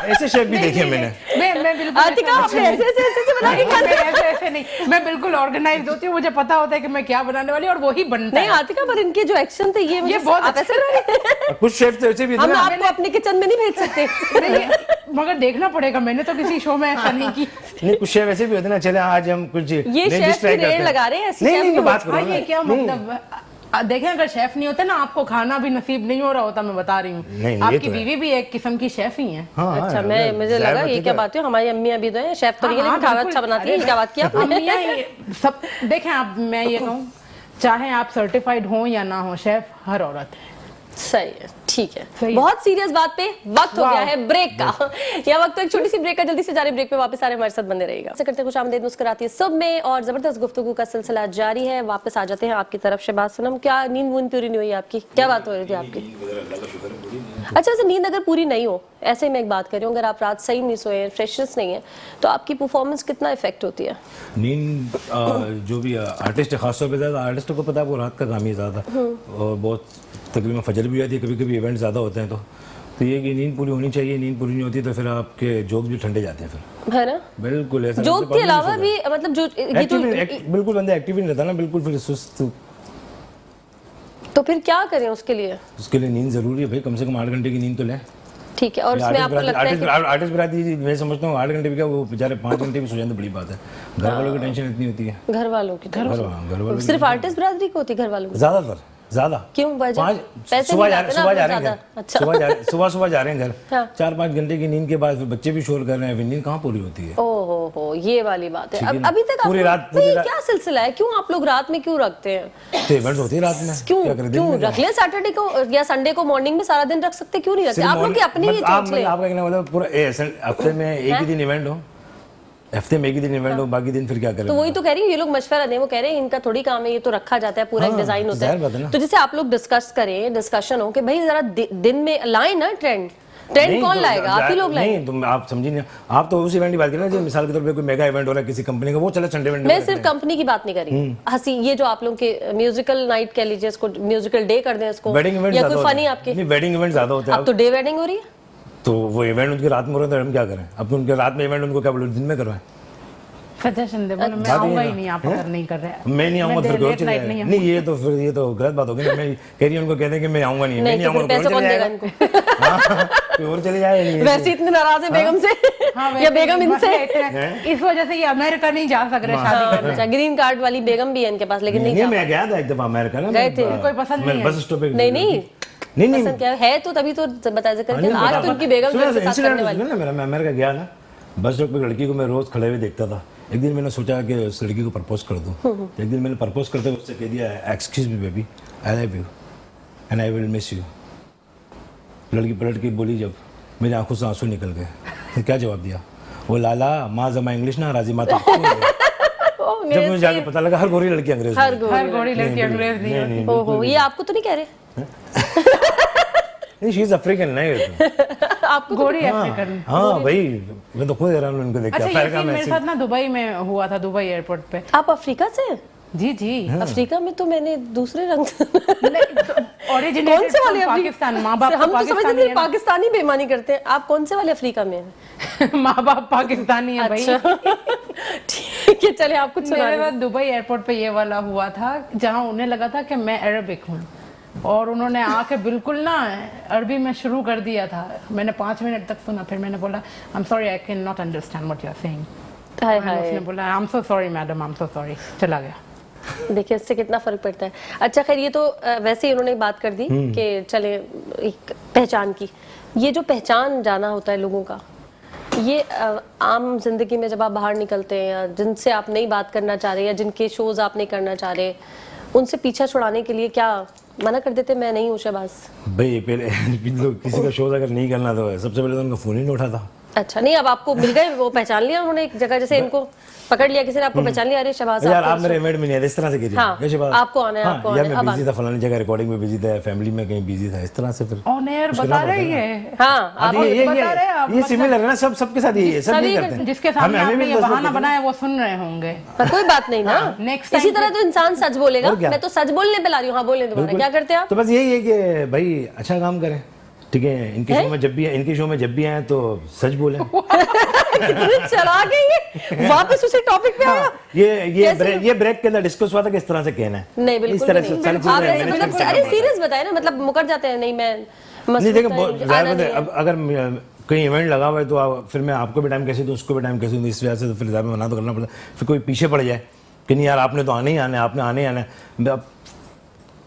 ऐसे शेफ भी देखे मैंने। मैं बिल्कुल ऐसे नहीं, मैं बिल्कुल ऑर्गेनाइज्ड होती हूँ, मुझे पता होता है कि मैं क्या बनाने वाली और वही बनता है। नहीं आतिका, पर इनके जो एक्शन थे ये बहुत अच्छे। कुछ शेफ ऐसे भी हम आपको अपने किचन में नहीं भेज सकते। मगर देखना पड़ेगा, मैंने तो किसी शो में ऐसा नहीं की। नहीं कुछ शेफ ऐसे भी होते ना, चले आज हम कुछ ये शेफ की रेड लगा रहे हैं। नहीं बात करो ये क्या मतलब, देखें अगर शेफ नहीं होते ना, आपको खाना भी नसीब नहीं हो रहा होता। मैं बता रही हूँ, आपकी बीवी भी एक किस्म की शेफ ही है। अच्छा मुझे लगा ये क्या बात है, हमारी अम्मी अभी तो है शेफ तो नहीं, लेकिन खाना अच्छा बनाती है। क्या बात किया आपने? सब देखें आप, मैं ये कहूँ चाहे आप सर्टिफाइड हो या ना हो, शेफ हर औरत है। सही है, ठीक है। सही है। बहुत सीरियस बात पे वक्त हो वाह। गया है ब्रेक का। या वक्त तो एक छोटी सी ब्रेक का, जल्दी से जा रहे ब्रेक पे, वापस आ रहे हमारे साथ बने रहेगा। ऐसे करते खुश आमदेद मुस्कुराती है सब में, और जबरदस्त गुफ्तगू का सिलसिला जारी है। वापस आ जाते हैं आपकी तरफ। शहबाज सनम, क्या नींद वूंद पूरी नहीं हुई आपकी? क्या बात हो रही थी आपकी? अच्छा, वैसे नींद अगर पूरी नहीं हो, ऐसे ही मैं एक बात कर रही हूँ, अगर आप रात सही नहीं सोए, फ्रेशनेस नहीं है, तो आपकी परफॉर्मेंस कितना इफेक्ट होती है? नींद जो भी आर्टिस्ट है, खासतौर पे ज़्यादा आर्टिस्टों को पता है वो रात का काम ही ज़्यादा, और बहुत तकरीबन फजर भी आती है, कभी कभी इवेंट ज़्यादा होते हैं, तो ये कि नींद पूरी होनी चाहिए। नींद पूरी नहीं होती तो फिर आपके जोक्स भी ठंडे जाते हैं फिर, है ना? बिल्कुल ऐसा जोक के अलावा भी मतलब जो ये तो बिल्कुल बंदा एक्टिव नहीं रहता ना, बिल्कुल फिर सुस्त। तो फिर क्या करें उसके लिए? उसके लिए नींद ज़रूरी है भाई, कम से कम 8 घंटे की नींद तो लें। ठीक है, और उसमें आपको लगता है कि आर्टिस्ट बिरादरी, मैं समझता हूँ 8 घंटे भी क्या, वो बेचारे 5 घंटे भी सो जाए तो बड़ी बात है। घर वालों की टेंशन इतनी होती है, घर वालों की घर वालों सिर्फ आर्टिस्ट बिरादरी को होती है, घर वालों की ज़्यादातर ज़्यादा। क्यों? वजह पैसे सुबह नहीं जा लाते सुबह ना जा आप रहे हैं ज्यादा। घर, अच्छा, सुबह जा रहे हैं घर, हाँ। 4-5 घंटे की नींद के बाद फिर बच्चे भी शोर कर रहे हैं, फिर नींद कहाँ पूरी होती है? ओहो, ये वाली बात है। ठीक है अब ना? अभी तक पूरी आपको रात- नहीं, क्या सिलसिला है? क्यों आप लोग रात में क्यों रखते हैं? तो इवेंट्स होती है रात में, क्यों क्या करें, दिन क्यों में रख ले? सैटरडे को या संडे को मॉर्निंग में सारा दिन रख सकते, क्यों नहीं रखते? सिर्फ आप लोग की अपनी ही सोच ले। आपका कहना मतलब पूरा हफ्ते में एक ही दिन इवेंट हो, हफ्ते में एक ही दिन इवेंट हो, बाकी दिन फिर क्या करें? तो वही तो कह रही हूँ, ये लोग मशवरा दें, वो कह रहे हैं इनका थोड़ी काम है, ये तो रखा जाता है, पूरा एक हाँ, डिजाइन होता जाहिर बात है है। ना। तो जैसे आप लोग डिस्कस करें, डिस्कशन हो कि भाई जरा दिन में लाए ना ट्रेंड नहीं, कौन तो लाएगा? आप ही लोग लाएंगे। नहीं, तुम आप समझी नहीं, आप तो उस इवेंट की बात करें ना, जो मिसाल के तौर पे कोई मेगा इवेंट हो रहा है किसी कंपनी का, वो चले संडे वनडे मैं सिर्फ कंपनी की बात नहीं कर रही, हंसी ये जो आप लोग के म्यूजिकल नाइट कह लीजिए इसको, म्यूजिकल डे कर दें इसको, वेडिंग इवेंट या कोई फनी आपके। नहीं, वेडिंग इवेंट ज्यादा होते हैं अब तो डे वेडिंग हो रही है, तो वो इवेंट उनके रात में हो रहे हैं, तो हम क्या करें? अब तो उनके रात में इवेंट, उनको क्या बोलो दिन में करवाएं? सजेशन दे, बोलो मैं बात ये आऊंगा ही ना। नहीं, आप अगर नहीं कर रहे। मैं नहीं आऊंगा, फिर कोई और चले नाइट जाएगा। नहीं नहीं, ये तो फिर ये तो गलत बात होगी ना। मैं कह रही हूँ उनको, कहते हैं कि मैं आऊंगा नहीं, मैं नहीं नहीं तो फिर आऊंगा, कोई पैसे और कौन चले देगा जाएगा। इनको? हाँ, कोई और चले जाएगा। वैसे इतने नाराज है बेगम से या बेगम इनसे। इस वजह से ये अमेरिका नहीं जा सक रहे शादी करने। अच्छा, ग्रीन कार्ड वाली बेगम भी है इनके पास, लेकिन नहीं नहीं, जा मैं गया था एक दफा अमेरिका ना, गए थे? कोई पसंद नहीं है? बस स्टॉप पे नहीं नहीं नहीं नहीं पसंद क्या है, तो तभी तो बताया जिक्र किया। आज तो उनकी बेगम जो है साथ करने वाली। ना, मेरा मैं अमेरिका गया ना, बस स्टॉप पे लड़की को मैं रोज खड़े हुए देखता था। एक दिन मैंने सोचा कि उस लड़की को प्रपोज कर दूं। एक दिन मैंने प्रपोज करते हुए उससे कह दिया, excuse me baby, I love you and I will miss you. लड़की पलट के बोली, जब मेरी आंखों से आंसू निकल गए, तो क्या जवाब दिया? वो लाला माँ जमा इंग्लिश ना राजी माँ तो जब मुझे जाके पता लगा हर गोरी लड़की अंग्रेज हर है। हर गोरी लड़की अंग्रेज नहीं होती। ओहो, ये आपको तो नहीं कह रहे? नहीं, शी इज अफ्रीकन नहीं। आपको गोरी अफ्रीकन। हाँ भाई, मैं तो खुद हैरान हूं उनको देख के। अच्छा, ये अफ्रीका सीन में मेरे ऐसे- साथ ना दुबई में हुआ था, दुबई एयरपोर्ट पे। आप अफ्रीका से हैं? जी जी। अफ्रीका में तो मैंने दूसरे रंग ओरिजिनेटेड कौन से वाले फ्रॉम अफ्रीका? पाकिस्तान, माँ बाप हम तो समझते पाकिस्तानी थे है ना। पाकिस्तानी बेईमानी करते हैं। आप कौन से वाले अफ्रीका में हैं? माँ बाप पाकिस्तानी है भाई। अच्छा ठीक है, चले आप कुछ सुना मेरे साथ दुबई एयरपोर्ट पे ये वाला हुआ था, जहाँ उन्हें लगा था कि मैं अरबिक हूँ, और उन्होंने आके बिल्कुल ना अरबी में शुरू कर दिया था। मैंने 5 मिनट तक सुना, फिर मैंने बोला I am sorry, I can not understand what you are saying. Hi उसने हाय, बोला I am so sorry madam, I am so sorry, चला गया। देखिए इससे कितना फर्क पड़ता है। अच्छा खैर, ये तो वैसे ही उन्होंने बात कर दी कि चले एक पहचान की, ये जो पहचान जाना होता है लोगों का, ये आम जिंदगी में जब आप बाहर निकलते हैं, या जिनसे आप नहीं बात करना चाह रहे, या जिनके शोज आप नहीं करना चाह रहे, उनसे पीछा छुड़ाने के लिए क्या मना कर देते? मैं नहीं हूँ शहबाज। भाई पहले किसी का शो अगर नहीं करना तो सबसे पहले तो उनका फोन ही नहीं उठाता। अच्छा, नहीं अब आपको मिल गए, वो पहचान लिया उन्होंने एक जगह, जैसे इनको पकड़ लिया किसी ने, आपको पहचान लिया, अरे शहबाज यार आपको आप मेरे इवेंट में नहीं आए, इस तरह से कीजिए। हाँ, ये शहबाज, आपको आना है, हाँ, आपको यार आना है, मैं अब बिजी था, फलानी जगह रिकॉर्डिंग में बिजी था, फैमिली में कहीं बिजी था, इस तरह से फिर ऑन एयर बता रही है। हाँ, आप बता रहे हैं आप, ये सिमिलर है ना, सबके साथ यही है, सब सभी नहीं करते हैं। जिसके सामने हमें आपने भी ये बस वो बहाना कहते हैं। बनाया वो सुन रहे होंगे। पर कोई बात नहीं ना, नेक्स्ट इसी तरह तो इंसान सच बोलेगा। और क्या? मैं तो सच बोलने पे ला रही हूँ। हाँ, बोलने दोबारा, क्या करते हैं आप? तो बस यही है कि भाई अच्छा काम करें, ठीक है। इनके शो में जब भी आए तो सच बोलें। चला गई ये, वापस उसी टॉपिक पे आया। ये ब्रेक के अंदर डिस्कस हुआ था कि इस तरह से कहना है। नहीं बिल्कुल इस तरह भी से नहीं। सारी चीजें आप ऐसे मैनेज मतलब करके अरे करना सीरियस बताए ना, मतलब मुकर जाते हैं। नहीं मैं नहीं, देखो मसरूफ बहुत था, ज़्यादा आना है। नहीं है। अब अगर कहीं इवेंट लगा हुआ है तो फिर मैं आपको भी टाइम कैसे दूँ, उसको भी टाइम कैसे दूँ, इस वजह से तो फिर ज़्यादा मना तो करना पड़ता है। फिर कोई पीछे पड़ जाए कि नहीं यार आपने तो आने ही आना है, आपने आने ही आना है। अब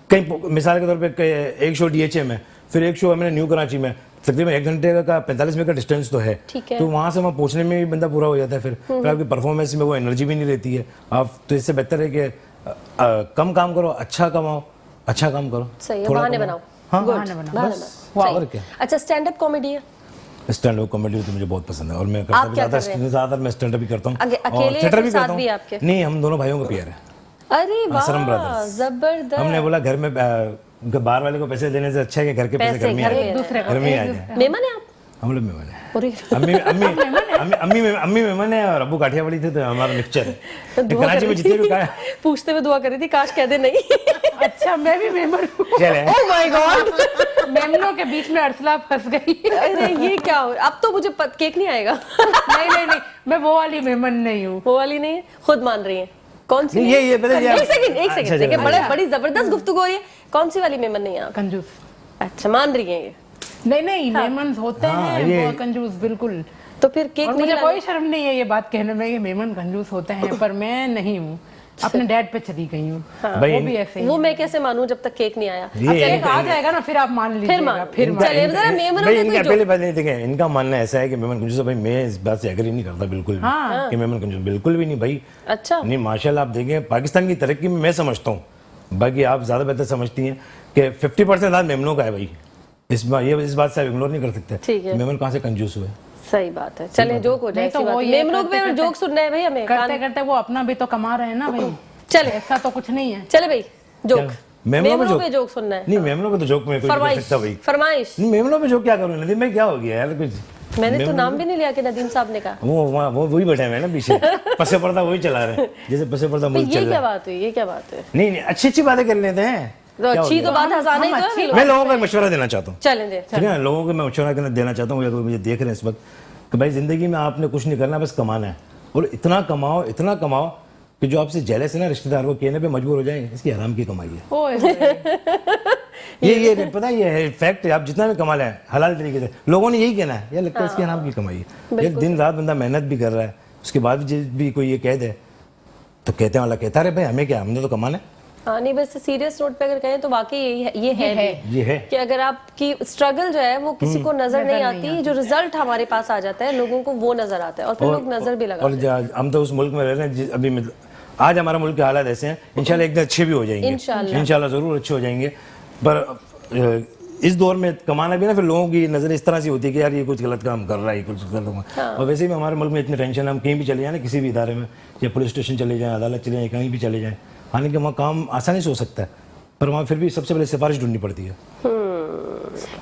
कहीं मिसाल के तौर पे एक शो DHM है, फिर एक शो है मैंने न्यू कराची में, तकरीबन 1 घंटे का 45 मिनट का डिस्टेंस तो है, ठीक है। तो वहाँ से वहाँ पहुँचने में भी बंदा पूरा हो जाता है। फिर आपकी परफॉर्मेंस में वो एनर्जी भी नहीं रहती है। आप तो इससे बेहतर है कि कम काम करो, अच्छा कमाओ, अच्छा काम करो, सही है, थोड़ा बहाने कमाओ। बनाओ। हाँ, Good, बहाने बनाओ, बहाने बस। बनाओ, और सही। क्या। अच्छा, स्टैंड अप कॉमेडी है? स्टैंड अप कॉमेडी तो मुझे बहुत पसंद है और मैं करता आप भी क्या कर रहे हैं? ज़्यादातर मैं स्टैंड अप भी करता हूँ अकेले और या थिएटर फिर भी साथ करता भी हूँ। आपके? नहीं, हम दोनों भाइयों का पेयर है। अरे आश्रम वाह, ब्रदर्स। जबरदस्त। हमने बोला घर में बाहर वाले को पैसे देने से अच्छा है कि घर के पैसे पैसे घर में घर आ में जाए, दूसरे को घर में ही आ एक जाए। मेमन है आप? हम लोग मेहमान हैं। अरे, अम्मी मेहमान है और अब्बू काठियावाड़ी थे, तो हमारा मिक्सचर है। दुआ कराची कर में रही जितने भी थी, पूछते हुए दुआ कर रही थी काश कह दे नहीं। अच्छा, मैं भी मेमन हूँ। चले ओह माय गॉड, मेमनों के बीच में अर्सला फंस गई। अरे ये क्या हो, अब तो मुझे केक नहीं आएगा। नहीं, मैं वो वाली मेमन नहीं हूँ। वो वाली नहीं है, खुद मान रही है। कौन सी? नहीं, ये पता है एक सेकंड अच्छा, देखिए, अच्छा। बड़ी जबरदस्त गुफ्तगू हो रही है। कौन सी वाली मेमन नहीं है आप? कंजूस। अच्छा, मान रही है ये। नहीं, मेमन होते हाँ, हैं ये- वो कंजूस, बिल्कुल। तो फिर केक और नहीं मुझे लाना? कोई शर्म नहीं है ये बात कहने में कि मेमन कंजूस होते हैं, पर मैं नहीं हूँ। अपने डैड पे चली गई हूँ। भाई, वो भी ऐसे ही वो है। मैं कैसे मानूं जब तक केक नहीं आया? ये केक आ जाएगा ना, फिर आप मान फिर लीजिएगा। मान, फिर मान। चलिए जरा मेमनों भाई में इनका कोई पहले बात नहीं, देखें, इनका मानना ऐसा है कि मेमन कंजूस है। भाई मैं इस बात से एग्री नहीं करता बिल्कुल भी हाँ। कि मेमन कंजूस, बिल्कुल भी नहीं भाई। अच्छा, नहीं, माशाल्लाह आप देखें पाकिस्तान की तरक्की में मैं समझता हूँ, बाकी आप ज़्यादा बेहतर समझती हैं कि 50% आज मेमनों का है भाई। इस बात से आप इग्नोर नहीं कर सकते। ठीक है। मेमन कहाँ से कंजूस हुए? सही बात है। चले जोक हो जाए, नहीं तो ऐसी वो बात ये मेमनों करते- पे जोक सुनना है भाई हमें। करते करते वो अपना भी तो कमा रहे हैं ना भाई। चले ऐसा तो कुछ नहीं है। चले भाई, जोक। मेमनों पे मेमनों जोक? पे जोक सुनना है। नहीं, मेमनों पे तो जोक में कोई नहीं कर फरमाइश, सकता भाई। फरमाइश। नहीं, मेमनों पे जोक क्या करूँ नदीम भाई, क्या हो गया यार कुछ? मैंने तो नाम भी नहीं लिया कि नदीम साहब ने कहा। वो वही बैठे हुए हैं ना पीछे, पसे पर्दा वही चला रहे हैं, जैसे पसे पर्दा तो मुल्क ये चल क्या रहा है। बात हुई, ये क्या बात है? नहीं, अच्छी बातें कर लेते हैं। तो क्या हो अच्छी गया? तो बात हंसाना ही तो है मैं लोगों को एक मशवरा देना चाहता हूँ, चलें दे। ठीक है ना? लोगों को मैं मशवरा देना चाहता हूँ, या तो मुझे देख रहे हैं इस वक्त, कि भाई जिंदगी में आपने कुछ नहीं करना, बस कमाना है। और इतना कमाओ कि जो आपसे जेलस है ना, रिश्तेदार को कहने पे मजबूर हो जाए इसकी हराम की कमाई है। ओए ये पता है, ये है फैक्ट है। आप जितना भी कमा लें हलाल तरीके से, लोगों ने यही कहना है, यार लगता है इसकी हराम की कमाई है। ये दिन रात बंदा मेहनत भी कर रहा है, उसके बाद भी कोई ये कह दे तो कहते वाला कहता रहे, भाई हमें क्या, हमने तो कमाना है। हाँ, नहीं वैसे सीरियस नोट पे अगर कहें तो वाकई ये है भी। ये है कि अगर आपकी स्ट्रगल जो है वो किसी को नजर नहीं आती, जो रिजल्ट हमारे पास आ जाता है लोगों को वो नजर आता है और फिर लोग नजर भी लगाते हैं। और हम तो उस मुल्क में रह रहे हैं अभी आज हमारा मुल्क के हालात ऐसे हैं, इंशाल्लाह एक दिन अच्छे भी हो जाएंगे, इंशाल्लाह ज़रूर अच्छे हो जाएंगे। पर इस दौर में कमाना भी ना, फिर लोगों की नज़र इस तरह से होती है कि यार ये कुछ गलत काम कर रहा है, ये कुछ गलत काम। और वैसे भी हमारे मुल्क में इतनी टेंशन है, हम कहीं भी चले जाएँ ना, किसी भी इदारे में, या पुलिस स्टेशन चले जाएँ, अदालत चले जाएँ, कहीं भी चले जाएँ, हालांकि वहाँ काम आसानी से हो सकता है, पर वहाँ फिर भी सबसे पहले सिफारिश ढूंढनी पड़ती है।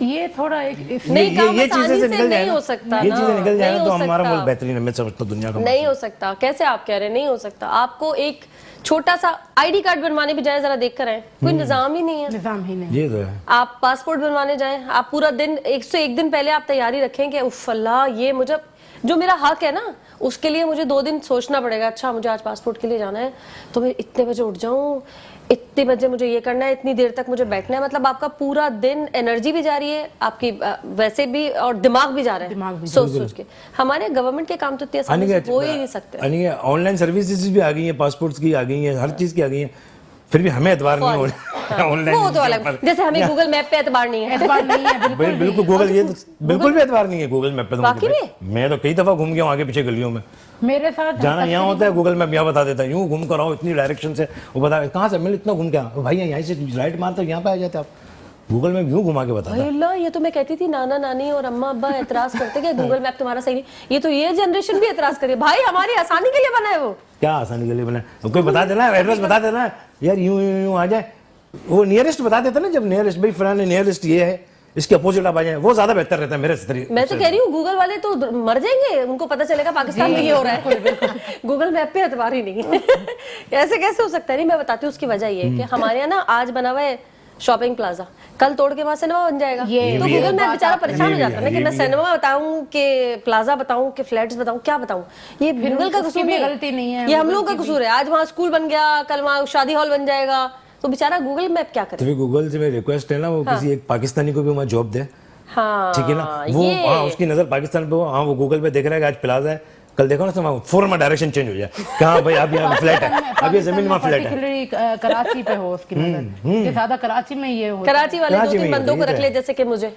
ये थोड़ा नहीं, काम ये आसानी चीज़ें से निकल जाए नहीं ना, हो सकता ये ना, चीज़ें निकल जाए नहीं ना, तो हो हमारा सकता। मुल्क बेहतरीन है, मैं समझता हूँ दुनिया का। नहीं हो सकता, कैसे आप कह रहे हैं नहीं हो सकता? आपको एक छोटा सा आईडी कार्ड बनवाने भी जाए, जरा देख कर आए, कोई निजाम ही नहीं है। निजाम ही नहीं। ये तो है। आप पासपोर्ट बनवाने जाएं, आप पूरा दिन एक दिन पहले आप तैयारी रखें कि उफ अल्लाह, ये मुझे जो मेरा हक है ना उसके लिए मुझे 2 दिन सोचना पड़ेगा। अच्छा मुझे आज पासपोर्ट के लिए जाना है तो मैं इतने बजे उठ जाऊं, इतने बजे मुझे ये करना है, इतनी देर तक मुझे बैठना है। मतलब आपका पूरा दिन, एनर्जी भी जा रही है आपकी वैसे भी, और दिमाग भी जा रहा है सोच के। हमारे गवर्नमेंट के काम तो इतनी आसानी से हो ही नहीं सकते। ऑनलाइन सर्विसेज भी आ गई हैं, पासपोर्ट्स की आ गई हैं, हर चीज़ की आ गई हैं, फिर भी हमें एतबार नहीं हो रहा ऑनलाइन। वो तो अलग, जैसे हमें गूगल मैप पे एतबार नहीं है। एतबार नहीं है बिल्कुल। बिल्कुल गूगल, ये तो बिल्कुल भी एतबार नहीं है गूगल मैप पे तो वाकई मुझे। मैं तो कई दफ़ा घूम गया हूँ आगे पीछे गलियों में, मेरे साथ जाना यहाँ होता है गूगल मैप यहाँ बता देता है, यूँ घूम कर आओ इतनी डायरेक्शन से, वो बता कहाँ से, मैं इतना घूम के आया भाई, यहाँ से राइट मारते यहाँ पे आ जाते आप, गूगल मैप यूँ घुमा के बताता है। अल्लाह, ये तो मैं कहती थी नाना नानी और अम्मा अब्बा एतराज करते कि गूगल मैप तुम्हारा सही नहीं, ये तो ये जनरेशन भी एतराज करे। भाई हमारी आसानी के लिए बना है वो। क्या आसानी के लिए बना है? कोई बता देना, एड्रेस बता देना यार, यूँ यूँ यूँ आ जाए, वो नियरेस्ट बता देता ना, जब नियरेस्ट भाई फलाने नियरेस्ट ये है, इसके अपोजिट आप आ जाए, वो ज्यादा बेहतर रहता है मेरे तरीके। मैं तो कह रही हूँ गूगल वाले तो मर जाएंगे, उनको पता चलेगा पाकिस्तान में ये हो रहा है। गूगल मैप पे एतबार ही नहीं है। ऐसे कैसे हो सकता है? नहीं मैं बताती हूँ, उसकी वजह ये है कि हमारे यहाँ ना आज बना हुआ है शॉपिंग प्लाजा, कल तोड़ के वहां सिनेमा बन जाएगा। ये तो भी है। गूगल मैप बेचारा परेशान हो जाता है ना कि मैं भी है। सिनेमा बताऊं कि प्लाजा बताऊं कि फ्लैट्स बताऊं, क्या बताऊं? ये गूगल का उसकी कसूर भी नहीं गलती नहीं है, ये हम गूगल लोगों का की भी। कसूर है। आज वहाँ स्कूल बन गया, कल वहाँ शादी हॉल बन जाएगा, तो बेचारा गूगल मैप क्या करे? तो फिर गूगल से मेरी रिक्वेस्ट है ना, वो किसी एक पाकिस्तानी को भी वहाँ जॉब दे, हाँ ठीक है ना, वो हाँ उसकी नजर पाकिस्तान पे हो, हाँ वो गूगल पे देख रहा है कि आज प्लाजा है, कल देखो ना फौरन में डायरेक्शन चेंज हो जाए, कहाँ भाई अब यहाँ फ्लैट है, अब ये जमीन में फ्लैट है। पर्टिकुलरली कराची पे हो उसकी नजर, कि ज्यादा कराची में ये हो। कराची वाले कराची 2-3 में ही बंदों को होता है, रख ले जैसे कि मुझे,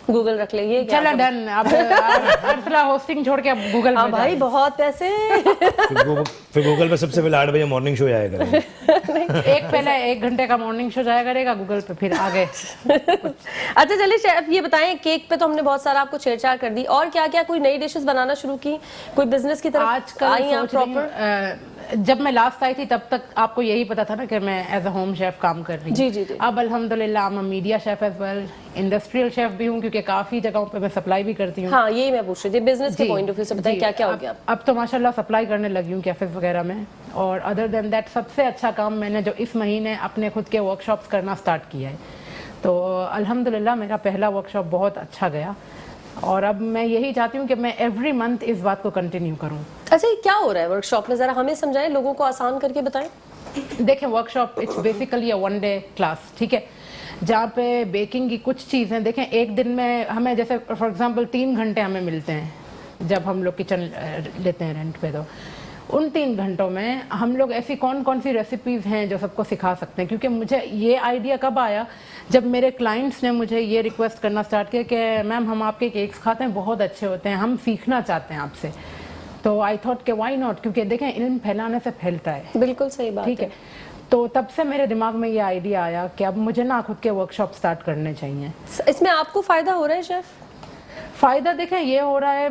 गूगल रख ले, ये क्या? चलो डन। अब अर्सला होस्टिंग छोड़ के अब गूगल हाँ में भाई, बहुत पैसे। फिर गूगल पे सबसे पहले 8 बजे मॉर्निंग शो आया करेंगे। एक पहले 1 घंटे का मॉर्निंग शो जाया करेगा गूगल पे, फिर आगे। अच्छा चलिए शेफ, ये बताएं, केक पे तो हमने बहुत सारा आपको छेड़छाड़ कर दी, और क्या क्या कोई नई डिशेस बनाना शुरू की, कोई बिजनेस की तरफ आजकल आई आप सोच रही हूँ, प्रॉपर? जब मैं लास्ट आई थी तब तक आपको यही पता था ना कि मैं एज अ होम शेफ काम कर रही हूँ। जी, जी, जी। अब अल्हम्दुलिल्लाह मैं media chef as well, industrial chef भी हूँ, क्योंकि काफ़ी जगहों पे मैं सप्लाई भी करती हूँ। हाँ, यही मैं पूछ रही थी, बिजनेस के जी, पॉइंट ऑफ व्यू से बताएं जी। क्या क्या हो गया? अब तो माशाल्लाह सप्लाई करने लगी हूँ कैफेज वगैरह में। और अदर देन दैट सबसे अच्छा काम मैंने जो इस महीने अपने खुद के वर्कशॉप्स करना स्टार्ट किया है, तो अल्हम्दुलिल्लाह मेरा पहला वर्कशॉप बहुत अच्छा गया, और अब मैं यही चाहती हूँ कि मैं एवरी मंथ इस बात को कंटिन्यू करूँ। अच्छा, ये क्या हो रहा है वर्कशॉप में, जरा हमें समझाएं, लोगों को आसान करके बताएं। देखें, workshop it's basically a 1 day class, ठीक है, जहाँ पे बेकिंग की कुछ चीज़ें, देखें एक दिन में हमें जैसे फॉर एग्जांपल 3 घंटे हमें मिलते हैं जब हम लोग किचन लेते हैं रेंट पे, तो उन 3 घंटों में हम लोग ऐसी कौन कौन सी रेसिपीज़ हैं जो सबको सिखा सकते हैं। क्योंकि मुझे ये आइडिया कब आया, जब मेरे क्लाइंट्स ने मुझे ये रिक्वेस्ट करना स्टार्ट किया कि मैम हम आपके केक्स खाते हैं, बहुत अच्छे होते हैं, हम सीखना चाहते हैं आपसे। तो आई थॉट कि वाई नॉट, क्योंकि देखें इल्म फैलाने से फैलता है। बिल्कुल सही बात ठीक है, तो तब से मेरे दिमाग में ये आइडिया आया कि अब मुझे ना खुद के वर्कशॉप स्टार्ट करने चाहिए। इसमें आपको फायदा हो रहा है शेफ? फायदा देखें ये हो रहा है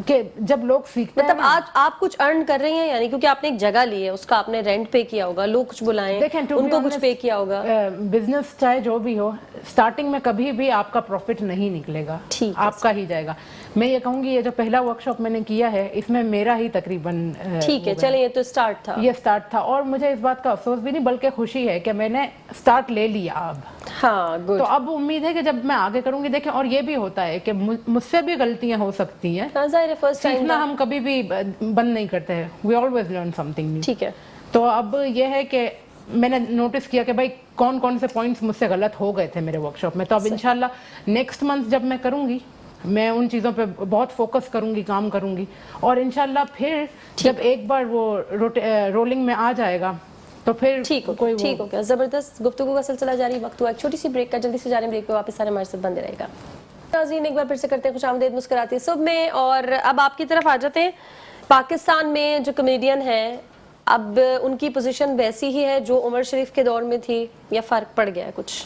कि जब लोग सीखते मतलब हैं, आज आप कुछ अर्न कर रही हैं, यानी क्योंकि आपने एक जगह ली है, उसका आपने रेंट पे किया होगा, लोग कुछ बुलाएं, देखें to be उनको कुछ honest, पे किया होगा। बिजनेस चाहे जो भी हो, स्टार्टिंग में कभी भी आपका प्रॉफिट नहीं निकलेगा, ठीक है, आपका ही जाएगा। मैं ये कहूँगी ये जो पहला वर्कशॉप मैंने किया है इसमें मेरा ही तकरीबन ठीक है, चलिए, ये तो स्टार्ट था। ये स्टार्ट था, और मुझे इस बात का अफसोस भी नहीं बल्कि खुशी है कि मैंने स्टार्ट ले लिया अब। हाँ, गुड। तो अब उम्मीद है कि जब मैं आगे करूंगी, देखें, और ये भी होता है कि मुझसे भी गलतियां हो सकती हैं, फर्स्ट टाइम सीखना हम कभी भी बंद नहीं करते हैं, we always learn something new. ठीक है। तो अब ये है कि मैंने नोटिस किया कि भाई कौन कौन से पॉइंट्स मुझसे गलत हो गए थे मेरे वर्कशॉप में, तो अब इंशाल्लाह नेक्स्ट मंथ जब मैं करूंगी, मैं उन चीज़ों पे बहुत फोकस करूंगी, काम करूंगी, और इंशाल्लाह फिर जब एक बार वो रोलिंग में आ जाएगा तो फिर ठीक हो गया। जबरदस्त गुफ्तगू का सिलसिला जारी। वक्त हुआ एक छोटी सी ब्रेक का, जल्दी से जाने ब्रेक पे वापस आने हमारे साथ बंदे रहेगा। नाज़रीन, एक बार फिर से करते हैं खुशामदीद मुस्कुराती सुबह में, और अब आपकी तरफ आ जाते हैं। पाकिस्तान में जो कमेडियन हैं, अब उनकी पोजीशन वैसी ही है जो उमर शरीफ के दौर में थी, या फ़र्क पड़ गया है कुछ?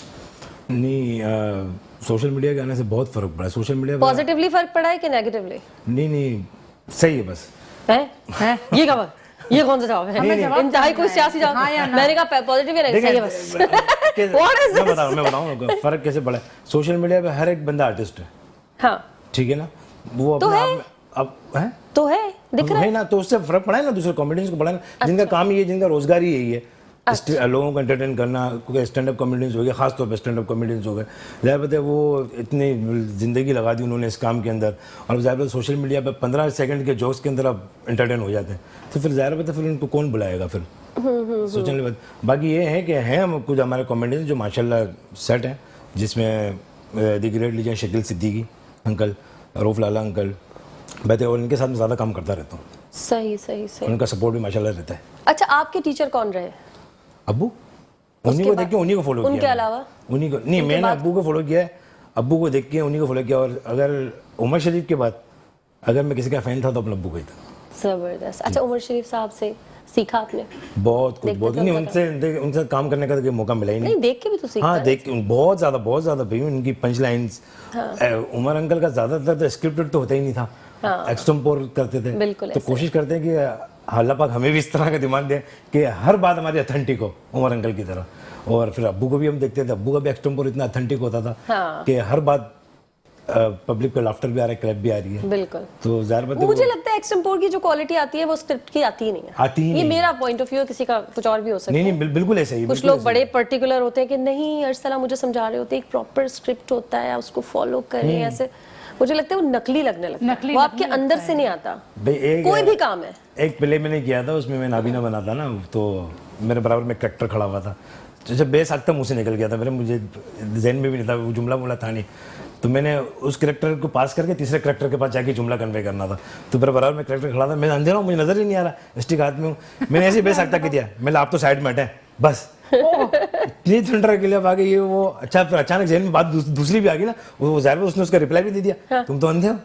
नहीं, सोशल मीडिया के आने से बहुत फ़र्क पड़ा है। सोशल मीडिया पॉजिटिवली फ़र्क पड़ा है कि नेगेटिवली? नहीं, सही है बस। है ये कब, ये कौन सा जवाब है? इंतहाई कोई सियासी जवाब? मैंने कहा पॉजिटिव है, सही है बस। मैं बताऊँ फ़र्क कैसे पड़ा है। सोशल मीडिया पे हर एक बंदा आर्टिस्ट है, हाँ ठीक है ना, वो अपने आप में अब है तो है, दिख रहा है ना, तो उससे फर्क पड़ा है ना, दूसरे कॉमेडियंस को पड़ा है ना, जिनका काम ये है, जिनका रोजगार ही यही है, लोगों को एंटरटेन करना। क्योंकि स्टैंड अप कॉमेडियंस हो गए, खासतौर पर स्टैंड अप कॉमेडियंस हो गए, ज़ाहिर बात है वो इतनी ज़िंदगी लगा दी उन्होंने इस काम के अंदर, और ज़ाहिर बात सोशल मीडिया पे 15 सेकंड के जोक्स के अंदर आप एंटरटेन हो जाते हैं, तो फिर ज़ाहिर बात है फिर उनको कौन बुलाएगा फिर। सोचने की बात। बाकी ये है कि हैं हम कुछ हमारे कॉमेडियंस जो माशाल्लाह सेट हैं, जिसमें the great legend Shakeel Siddiqui uncle, Rauf Lala uncle बैठे, और इनके साथ में ज़्यादा काम करता रहता हूँ। सही। उनका सपोर्ट भी माशाल्लाह रहता है। अच्छा, आपके टीचर कौन रहे? अब्बू, उन्हीं को देख के उन्हीं को फॉलो किया। उनके अलावा उन्हीं को नहीं, मैंने अब्बू को फॉलो किया है, अब्बू को देख के उन्हीं को फॉलो किया। और अगर उमर शरीफ के बाद अगर मैं किसी का फैन था तो अपने अब्बू का ही था। जबरदस्त। अच्छा, उमर शरीफ साहब से सीखा आपने? बहुत कुछ, बहुत नहीं, उनसे काम करने का तो मौका मिला ही नहीं, देख के भी तो सीखा। हाँ, देख के बहुत ज़्यादा भाई, उनकी पंच लाइन्स। उमर अंकल का ज़्यादातर तो स्क्रिप्टेड तो होता ही नहीं था, एक्सटेम्पोर करते थे। तो कोशिश करते हैं कि अल्लाह पाक हमें भी इस तरह का दिमाग दे कि हर बात हमारी ऑथेंटिक हो, उमर अंकल की तरह। और फिर अब्बू को भी हम देखते थे, अब्बू का भी एक्सटेम्पोर इतना ऑथेंटिक होता था कि हर बात पब्लिक को लाफ्टर भी आ रहा है, क्लैप भी आ रही है। बिल्कुल। तो ज़ाहिर बात है मुझे लगता है एक्सटेम्पोर की जो क्वालिटी आती है वो स्क्रिप्ट की आती ही नहीं है। ये मेरा पॉइंट ऑफ व्यू है, किसी का कुछ और भी हो सकता है। नहीं, बिल्कुल ऐसा ही। कुछ लोग बड़े पर्टिकुलर होते हैं कि नहीं, अरसला मुझे समझा रहे होते हैं, एक प्रॉपर स्क्रिप्ट होता है, उसको फॉलो करें, ऐसे। मुझे लगता है वो नकली लगने लगता है, वो आपके अंदर से नहीं आता। कोई भी काम है। एक प्ले मैंने किया था, उसमें मैं नाबीना बना था ना, तो मेरे बराबर में कैरेक्टर खड़ा हुआ था, जब बेसाख्ता मुंह से निकल गया था, मुझे जहन में भी नहीं था, वो जुमला था नहीं, तो मैंने उस कैरेक्टर को पास करके तीसरे कैरेक्टर के पास जाके जुमला कन्वे करना था। तो मेरे बराबर में कैरेक्टर खड़ा था, मैं अंधेरा हूँ, मुझे नजर ही नहीं आ रहा, स्टिक हाथ में हूँ, मैंने ऐसे बेसाख्ता की दिया, मैंने आप तो साइड में हटे बस। इतनी ठंडा के लिए अब आगे ये वो अच्छा, फिर अचानक जहन में बात दूसरी भी आ गई ना, वो जाहिर है उसने उसका रिप्लाई भी दे दिया, तुम तो अंधे हो,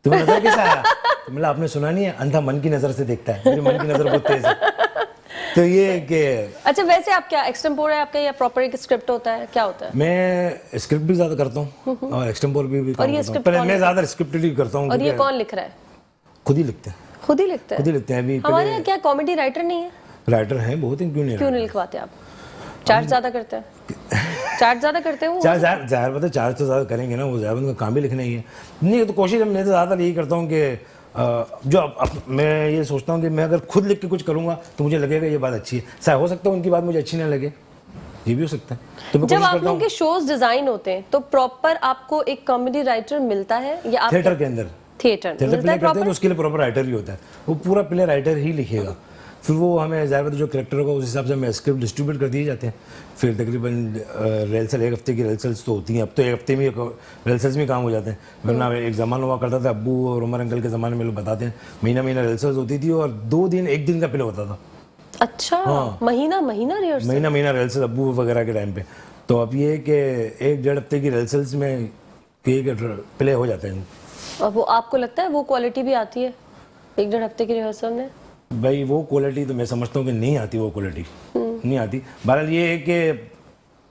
तुम्हें नजर कैसे आया? तो मतलब आपने सुना नहीं है, अंधा मन की नजर से देखता है, मेरी मन की नजर बहुत तेज है। तो ये कि अच्छा, वैसे आप क्या एक्सटेम्पोर है आपका या प्रॉपर एक स्क्रिप्ट होता है, क्या होता है? मैं स्क्रिप्ट भी ज्यादा करता हूँ और एक्सटेम्पोर भी काम ये करता हूँ। script पर कौन मैं ज्यादा स्क्रिप्ट ही करता हूँ। और ये कौन लिख रहा है? खुद ही लिखते हैं, खुद ही लिखते खुद हैं? ही लिखते हैं। अभी हमारे यहाँ क्या कॉमेडी राइटर नहीं है? राइटर हैं बहुत, क्यों नहीं? क्यों नहीं लिखवाते आप? चार्ज ज्यादा करते हैं? चार्ज ज्यादा करते हो? चार्ज जाहिर बात है, चार्ज तो ज़्यादा करेंगे ना, वो ज़्यादा उनका काम भी लिखना ही है। नहीं तो कोशिश मैं तो ज़्यादातर यही करता हूँ कि जो मैं ये सोचता हूँ कि मैं अगर खुद लिख के कुछ करूँगा तो मुझे लगेगा ये बात अच्छी है। शायद हो सकता है उनकी बात मुझे अच्छी ना लगे, ये भी हो सकता है। तो मैं जब कोशिश आप करता लोगों हूँ के शोज डिजाइन होते हैं तो प्रॉपर आपको एक कॉमेडी राइटर मिलता है या आप थिएटर के अंदर थिएटर थिएटर मिलता प्ले है करते हैं प्रॉपर? तो उसके लिए प्रॉपर राइटर ही होता है, वो पूरा प्ले राइटर ही लिखेगा। फिर वो हमें ज़ाहिर बात है जो कैरेक्टर होगा उस हिसाब से हमें स्क्रिप्ट डिस्ट्रीब्यूट कर दिए जाते हैं। फिर तकरीबन रिहर्सल एक हफ्ते की रिहर्सल्स तो होती हैं, अब तो एक हफ्ते में रिहर्सल्स में काम हो जाते हैं। वरना एक ज़माना हुआ करता था, अब्बू और उमर अंकल के ज़माने में लोग बताते हैं महीना महीना रिहर्सल्स होती थी और 2 दिन 1 दिन का प्ले होता था। अच्छा, महीना महीना रिहर्सल? महीना महीना रिहर्सल अब्बू वगैरह के टाइम पे। तो अब ये है कि 1-1.5 हफ्ते की रिहर्सल्स में एक प्ले हो जाते हैं। और वो आपको लगता है वो क्वालिटी भी आती है 1-1.5 हफ्ते की रिहर्सल में? भाई वो क्वालिटी तो मैं समझता हूँ कि नहीं आती, वो क्वालिटी नहीं आती। बहरहाल ये है कि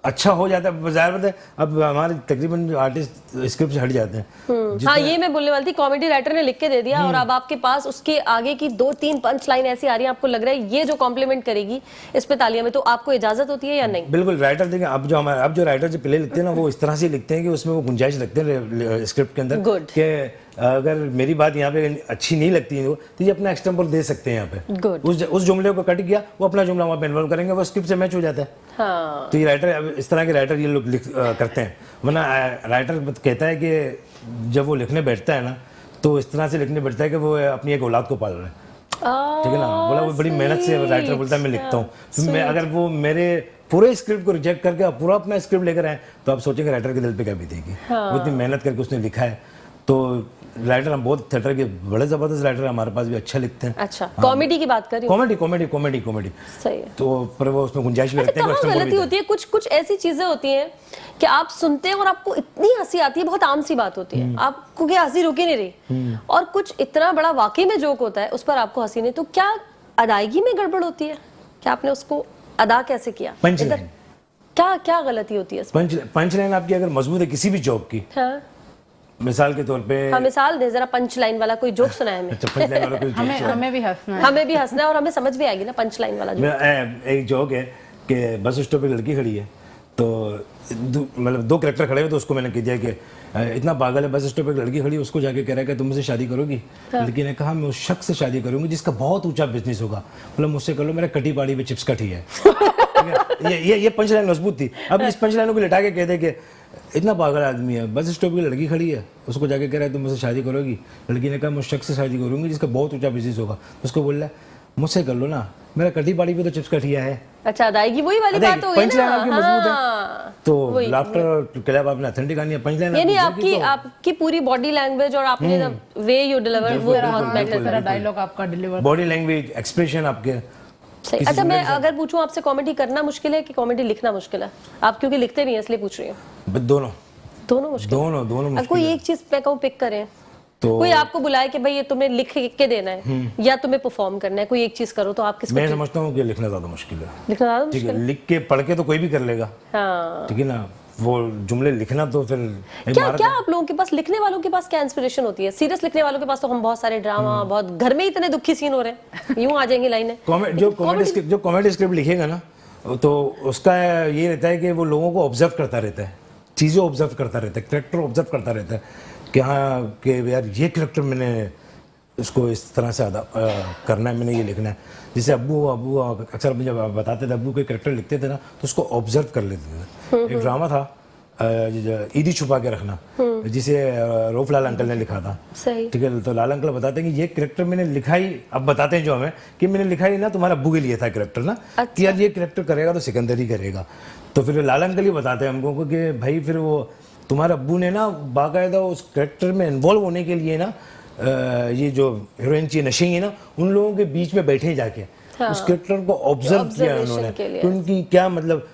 अच्छा हो जाता है, ज़ाहिर बात है अब हमारे तकरीबन आर्टिस्ट स्क्रिप्ट से हट जाते हैं। हाँ, ये मैं बोलने वाली थी, कॉमेडी राइटर ने लिख के दे दिया और अब आपके पास उसके आगे की 2-3 पंच लाइन ऐसी आ रही है, आपको लग रहा है ये जो कॉम्प्लीमेंट करेगी इस पे तालियां में, तो आपको इजाजत होती है या नहीं? बिल्कुल, राइटर देखें, अब जो राइटर जो प्ले लिखते हैं ना, वो इस तरह से लिखते हैं कि उसमें वो गुंजाइश रखते हैं स्क्रिप्ट के अंदर Good. कि अगर मेरी बात यहाँ पे अच्छी नहीं लगती है तो ये अपना एक्सटेम्पोर दे सकते हैं यहाँ पे। Good. उस जुमले को कट किया, वो अपना जुमला वहाँ पे इन्वॉल्व करेंगे, वो स्क्रिप्ट से मैच हो जाता है। हाँ, तो ये राइटर, इस तरह के राइटर ये लोग करते हैं। वरना राइटर कहता है कि जब वो लिखने बैठता है ना तो इस तरह से लिखने बैठता है कि वो अपनी एक औलाद को पाल रहा है, ठीक है ना। बोला वो बड़ी मेहनत से राइटर बोलता है मैं लिखता हूँ। फिर मैं अगर वो मेरे पूरे स्क्रिप्ट को रिजेक्ट करके पूरा अपना स्क्रिप्ट लेकर आए तो आप सोचेंगे राइटर के दिल पे क्या बीतेगी। वो इतनी मेहनत करके उसने लिखा है। तो राइटर हम बहुत थिएटर के बड़े जबरदस्त राइटर हमारे पास भी अच्छा लिखते हैं। अच्छा, कॉमेडी की बात कर रही हूँ। कॉमेडी सही है। तो पर वो उसमें गुंजाइश भी रखते हैं। कहाँ गलती होती है? कुछ कुछ ऐसी चीजें होती हैं कि आप सुनते हैं और आपको इतनी हंसी आती है, बहुत आम सी बात होती है, आपको क्या हंसी रुक ही नहीं रही, और कुछ इतना बड़ा वाकई में जोक होता है उस पर आपको हंसी नहीं, तो क्या अदायगी में गड़बड़ होती है? क्या आपने उसको अदा कैसे किया? पंच लाइन, क्या क्या गलती होती है इसमें? पंच लाइन आपकी अगर मजबूत है किसी भी जोक की, हाँ, मिसाल के तौर पे, हाँ, मिसाल दे जरा, पंच लाइन वाला कोई जोक सुनाए हमें। अच्छा, पंच लाइन वाला कोई जोक हमें भी हंसना है। हमें भी हंसना है और हमें समझ भी आएगी ना पंच लाइन वाला जोक। एक जोक है कि बस स्टॉप पे लड़की खड़ी है, तो मतलब 2 कैरेक्टर खड़े हुए, तो उसको मैंने कह दिया कि इतना पागल है, बस स्टॉप पे लड़की खड़ी है, उसको जाके कह रहा है कि तुम मुझसे शादी करोगी? लड़की ने कहा मैं उस शख्स से शादी करूंगी जिसका बहुत ऊंचा बिजनेस होगा। मतलब मुझसे कर लो, मेरा कटी पाड़ी पे चिप्स कटी है। ये पंच लाइन मजबूत थी। अब इस पंच लाइन को लिटा के कहते कि इतना पागल आदमी है, बस स्टॉप पे लड़की खड़ी है, उसको जाके कह रहा है तुम मुझसे शादी करोगी? लड़की ने कहा मैं उस शख्स से शादी करूंगी जिसका बहुत ऊंचा बिजनेस होगा। उसको बोल रहा है मुझसे कर लो ना, मेरा कटी पाड़ी पे तो चिप्स कटिया है। अच्छा, अदायगी वही वाली बात हो गई पंच लाइन ना। आपकी मजबूत है हाँ, तो लाफ्टर और क्लैप आपने ऑथेंटिक आनी है। पंच लाइन यानी आपकी पूरी बॉडी लैंग्वेज और आपने वे यू डिलीवर वो बहुत मैटर मेरा डायलॉग आपका डिलीवर, बॉडी लैंग्वेज, एक्सप्रेशन आपके। सही। अच्छा, मैं अगर पूछूं आपसे, कॉमेडी करना मुश्किल है कि कॉमेडी लिखना मुश्किल है? आप क्योंकि लिखते नहीं है इसलिए पूछ रही हूँ। दोनों मुश्किल है। दोनों अब कोई एक चीज पे कहूं पिक करें, तो कोई आपको बुलाए कि भाई ये तुमने लिख के देना है या तुम्हें परफॉर्म करना है, कोई एक चीज करो, तो आप किसको? मैं समझता हूँ कि लिखना ज्यादा मुश्किल है। लिखना ज्यादा ठीक मुश्किल है, लिख के पढ़ के तो कोई भी कर लेगा, हाँ। ठीक है ना। वो जुमले लिखना तो फिर क्या क्या आप लोगों के पास, लिखने वालों के पास क्या इंस्पिरेशन होती है? सीरियस लिखने वालों के पास तो हम बहुत सारे ड्रामा, बहुत घर में ही इतने दुखी सीन हो रहे हैं, यूं आ जाएंगी लाइनें। जो कॉमेडी स्क्रिप्ट लिखेगा ना, तो उसका ये रहता है कि वो लोगों को ऑब्जर्व करता रहता है, चीज़ें ऑब्जर्व करता रहता है, करेक्टर ऑब्जर्व करता रहता है कि हाँ कि यार ये करेक्टर मैंने इसको इस तरह से करना है, मैंने ये लिखना है। जैसे अब्बू अक्सर मुझे बताते थे, अब्बू कोई करेक्टर लिखते थे ना तो उसको ऑब्जर्व कर लेते थे। एक ड्रामा था ईदी छुपा के रखना, जिसे रऊफ लाल अंकल ने लिखा था, सही। ठीक है। तो लाल अंकल बताते हैं कि ये करेक्टर मैंने लिखा ही, अब बताते हैं जो हमें कि मैंने लिखा ही ना तुम्हारे अब्बू के लिए था करेक्टर ना, कि यार ये करेक्टर करेगा तो सिकंदर ही करेगा। तो फिर लाल अंकल ही बताते हैं हमको कि भाई फिर वो तुम्हारे अब्बू ने ना बाकायदा उस करेक्टर में इन्वॉल्व होने के लिए ना ये जो हीरोइन की नशेंगी ना, उन लोगों के बीच में बैठे जाके उस करेक्टर को ऑब्जर्व किया उन्होंने कि उनकी क्या मतलब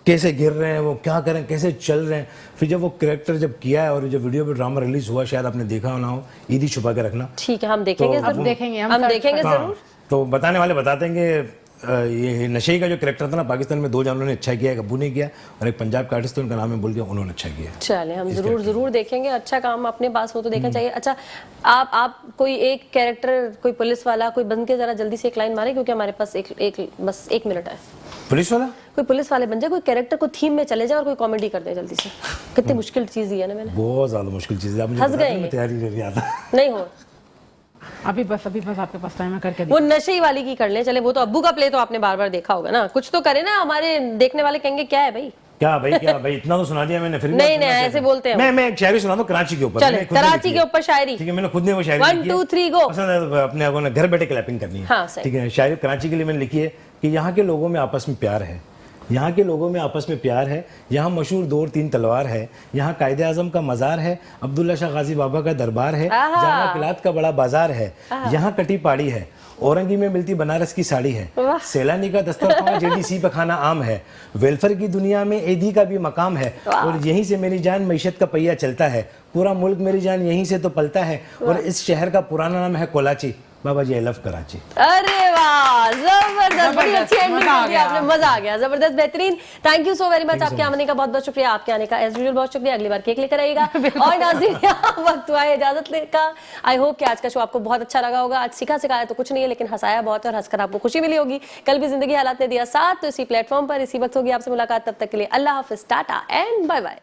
कैसे गिर रहे हैं, वो क्या कर रहे हैं, कैसे चल रहे हैं। फिर जब वो कैरेक्टर जब किया है और जब वीडियो पे ड्रामा रिलीज हुआ, शायद आपने देखा ना हो, ईदी छुपा के रखना। ठीक है, हम देखेंगे तो अब जरूर। देखेंगे हम देखेंगे हाँ, जरूर। तो बताने वाले बताते हैं कि ये नशे का जो कैरेक्टर था ना, पाकिस्तान में 2 जानों ने अच्छा किया, एक अब्बू ने किया और एक पंजाब का आर्टिस्ट, उनका नाम है बोल के, उन्होंने अच्छा किया। चले, हम जरूर देखेंगे। अच्छा काम अपने पास हो तो देखना चाहिए। अच्छा, आप कोई एक कैरेक्टर, कोई पुलिस वाला, कोई बन के जरा जल्दी से एक लाइन मारे, क्योंकि हमारे पास बस 1 मिनट है। पुलिस वाला कोई पुलिस वाले बन जाए, कोई कैरेक्टर को थीम में चले जाए और कोई कॉमेडी कर दे जल्दी से। कितनी मुश्किल चीज है ना, मैंने बहुत ज्यादा मुश्किल चीज है। आप मुझे हंस बता दें, गए। मैं तैयारी कर रहा था। नहीं हो। अभी बस आपके पास टाइम है, करके वो नशे ही वाली की कर ले। चले, वो तो अब्बू का प्ले तो आपने बार बार देखा होगा ना, कुछ तो करे ना। हमारे देखने वाले कहेंगे क्या है भाई। क्या भाई इतना तो सुना दिया मैंने। फिर भी नहीं आप सुनना नहीं, चाहते ऐसे हैं। बोलते हैं। मैं एक शायरी सुना दूं कराची के ऊपर। चले, मैंने खुद ने कराची लिखी के है। ऊपर शायरी। ठीक है, मैंने खुद ने वो शायरी 1 लिखी है। 2 3 गो। पसंद है तो अपने लोगों ने घर बैठे क्लैपिंग करनी है। हाँ, सही। ठीक है, शायरी कराची के लिए मैंने लिखी है कि यहाँ के लोगों में आपस में प्यार है, यहाँ के लोगों में आपस में प्यार है, यहाँ मशहूर 2 और 3 तलवार है, यहाँ कायदे आजम का मज़ार है, अब्दुल्ला शाह गाजी बाबा का दरबार है, जहाँ किलात का बड़ा बाजार है, यहाँ कटी पाड़ी है, औरंगी में मिलती बनारस की साड़ी है, सैलानी का दस्तरखान जेडीसी पे खाना आम है, वेलफेयर की दुनिया में एदी का भी मकाम है, और यहीं से मेरी जान मईशत का पहिया चलता है, पूरा मुल्क मेरी जान यहीं से तो पलता है, और इस शहर का पुराना नाम है कोलाची। बाबा जी आई लव कराची। अरे वाह, जबरदस्त, बड़ी अच्छी एंडिंग मजा आ दी गया। आपने, मजा आ गया, जबरदस्त, बेहतरीन। Thank you so very much. आपके आने का बहुत बहुत शुक्रिया, आपके आने का एज यूजुअल बहुत शुक्रिया। अगली बार केक लेकर आइएगा। और नाज़रीन, वक्त हुआ है इजाजत लेने का। आई होप कि आज का शो आपको बहुत अच्छा लगा होगा। आज सिखाया तो कुछ नहीं है, लेकिन हंसाया बहुत है और हंसकर आपको खुशी मिली होगी। कल भी जिंदगी हालात ने दिया साथ, तो इसी प्लेटफॉर्म पर इसी वक्त होगी आपसे मुलाकात। तब तक के लिए अल्लाह हाफिज, टाटा एंड बाय बाय।